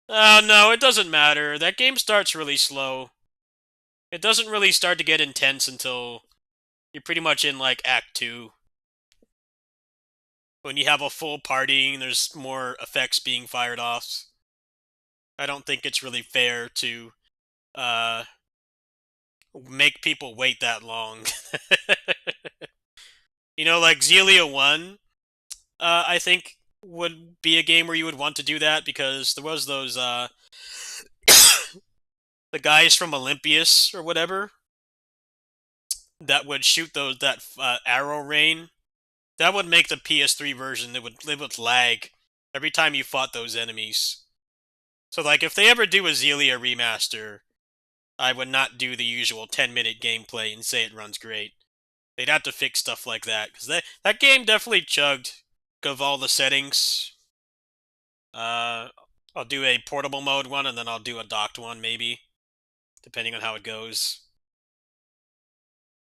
Oh, no, it doesn't matter. That game starts really slow. It doesn't really start to get intense until you're pretty much in, like, Act 2. When you have a full party and there's more effects being fired off. I don't think it's really fair to make people wait that long. Like Zelia 1, I think would be a game where you would want to do that, because there was those the guys from Olympius or whatever that would shoot that arrow rain. That would make the PS3 version, it would lag every time you fought those enemies. So like, if they ever do a Zelia remaster, I would not do the usual 10-minute gameplay and say it runs great. They'd have to fix stuff like that, because that game definitely chugged of all the settings. I'll do a portable mode one, and then I'll do a docked one, maybe, depending on how it goes.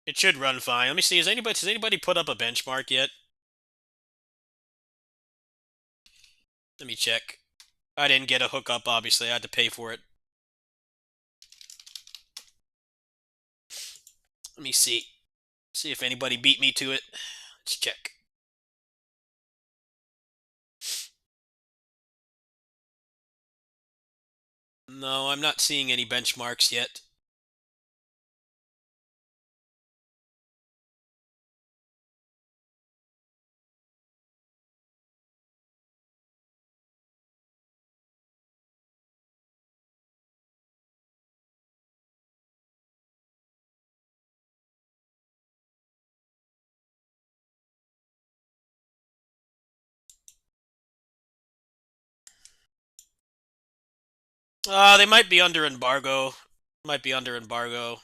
It should run fine. Let me see, has anybody put up a benchmark yet? Let me check. I didn't get a hookup, obviously. I had to pay for it. Let me see. See if anybody beat me to it. Let's check. No, I'm not seeing any benchmarks yet. They might be under embargo. Might be under embargo.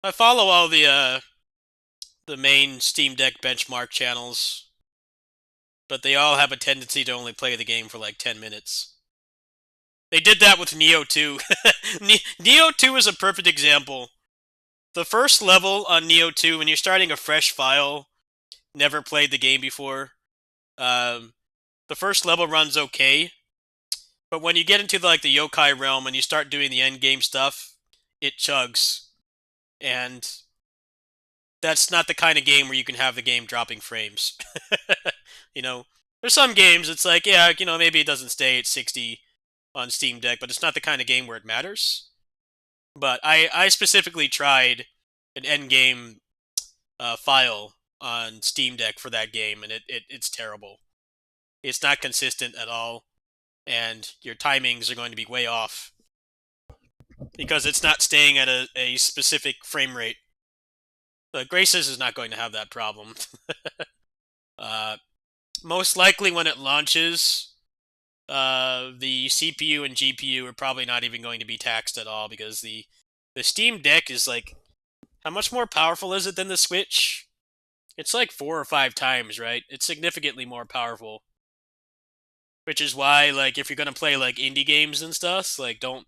I follow all the main Steam Deck benchmark channels, but they all have a tendency to only play the game for like 10 minutes. They did that with Neo 2. Neo 2 is a perfect example. The first level on Neo 2, when you're starting a fresh file, never played the game before, the first level runs okay, but when you get into like the yokai realm and you start doing the end game stuff, it chugs. And that's not the kind of game where you can have the game dropping frames. You know, there's some games it's like, yeah, maybe it doesn't stay at 60 on Steam Deck, but it's not the kind of game where it matters. But I specifically tried an end game file on Steam Deck for that game, and it's terrible. It's not consistent at all, and your timings are going to be way off because it's not staying at a specific frame rate. But Graces is not going to have that problem. Most likely when it launches, the CPU and GPU are probably not even going to be taxed at all because the Steam Deck is like, how much more powerful is it than the Switch? It's like 4 or 5 times, right? It's significantly more powerful. Which is why, like, if you're gonna play like indie games and stuff, like don't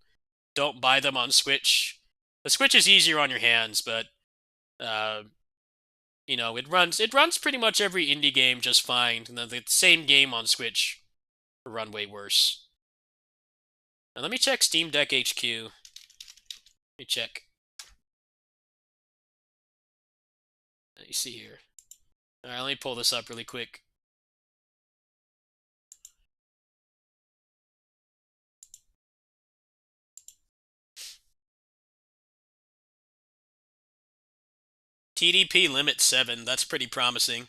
buy them on Switch. The Switch is easier on your hands, but it runs pretty much every indie game just fine. And the same game on Switch will run way worse. Now let me check Steam Deck HQ. Let me check. Let me see here. Alright, let me pull this up really quick. TDP limit 7, that's pretty promising.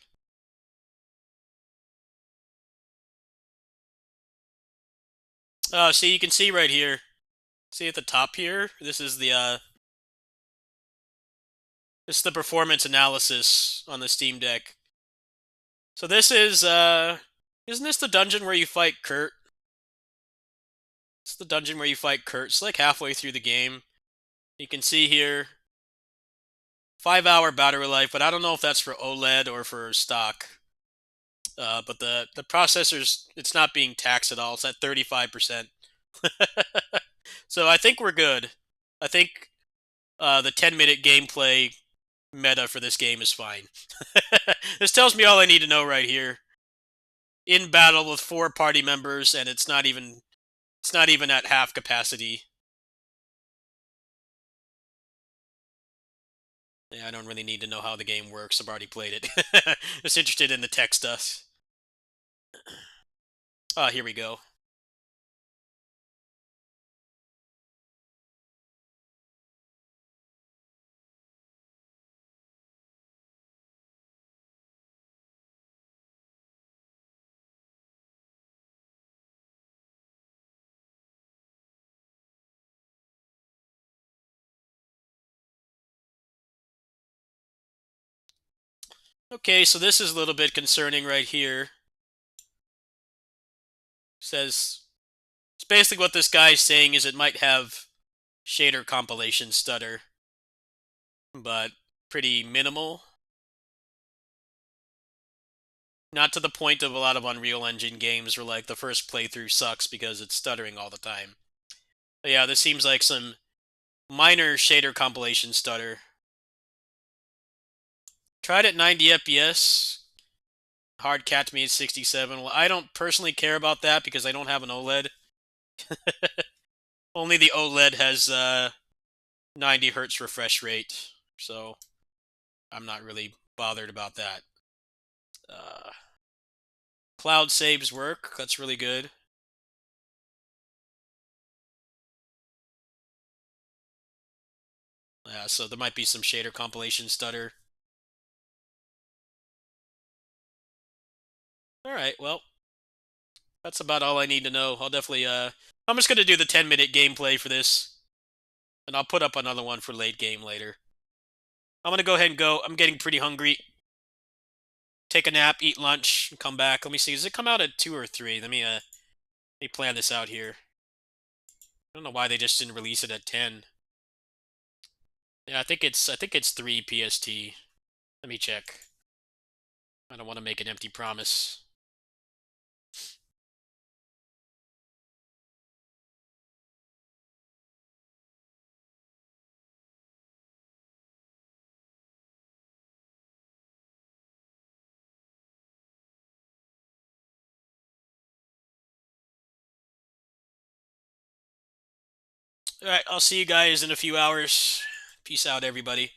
Oh, see, you can see right here. See at the top here? This is the performance analysis on the Steam Deck. So this is, isn't this the dungeon where you fight Kurt? It's the dungeon where you fight Kurt. It's like halfway through the game. You can see here, 5-hour battery life, but I don't know if that's for OLED or for stock. But the processor's, it's not being taxed at all. It's at 35%. So I think we're good. I think the 10-minute gameplay meta for this game is fine. This tells me all I need to know right here. In battle with 4 party members, and it's not even at half capacity. Yeah, I don't really need to know how the game works. I've already played it. Just interested in the tech stuff. Ah, here we go. Okay, so this is a little bit concerning right here. Says, it's basically what this guy is saying is it might have shader compilation stutter, but pretty minimal. Not to the point of a lot of Unreal Engine games where like the first playthrough sucks because it's stuttering all the time. But yeah, this seems like some minor shader compilation stutter. Tried at 90 FPS. Hard capped me at 67. Well, I don't personally care about that because I don't have an OLED. Only the OLED has 90 hertz refresh rate. So I'm not really bothered about that. Cloud saves work. That's really good. Yeah, so there might be some shader compilation stutter. Alright, well, that's about all I need to know. I'll definitely, I'm just gonna do the 10-minute gameplay for this. And I'll put up another one for late game later. I'm gonna go ahead and go. I'm getting pretty hungry. Take a nap, eat lunch, and come back. Let me see. Does it come out at 2 or 3? Let me plan this out here. I don't know why they just didn't release it at 10. Yeah, I think it's 3 PST. Let me check. I don't want to make an empty promise. Alright, I'll see you guys in a few hours. Peace out, everybody.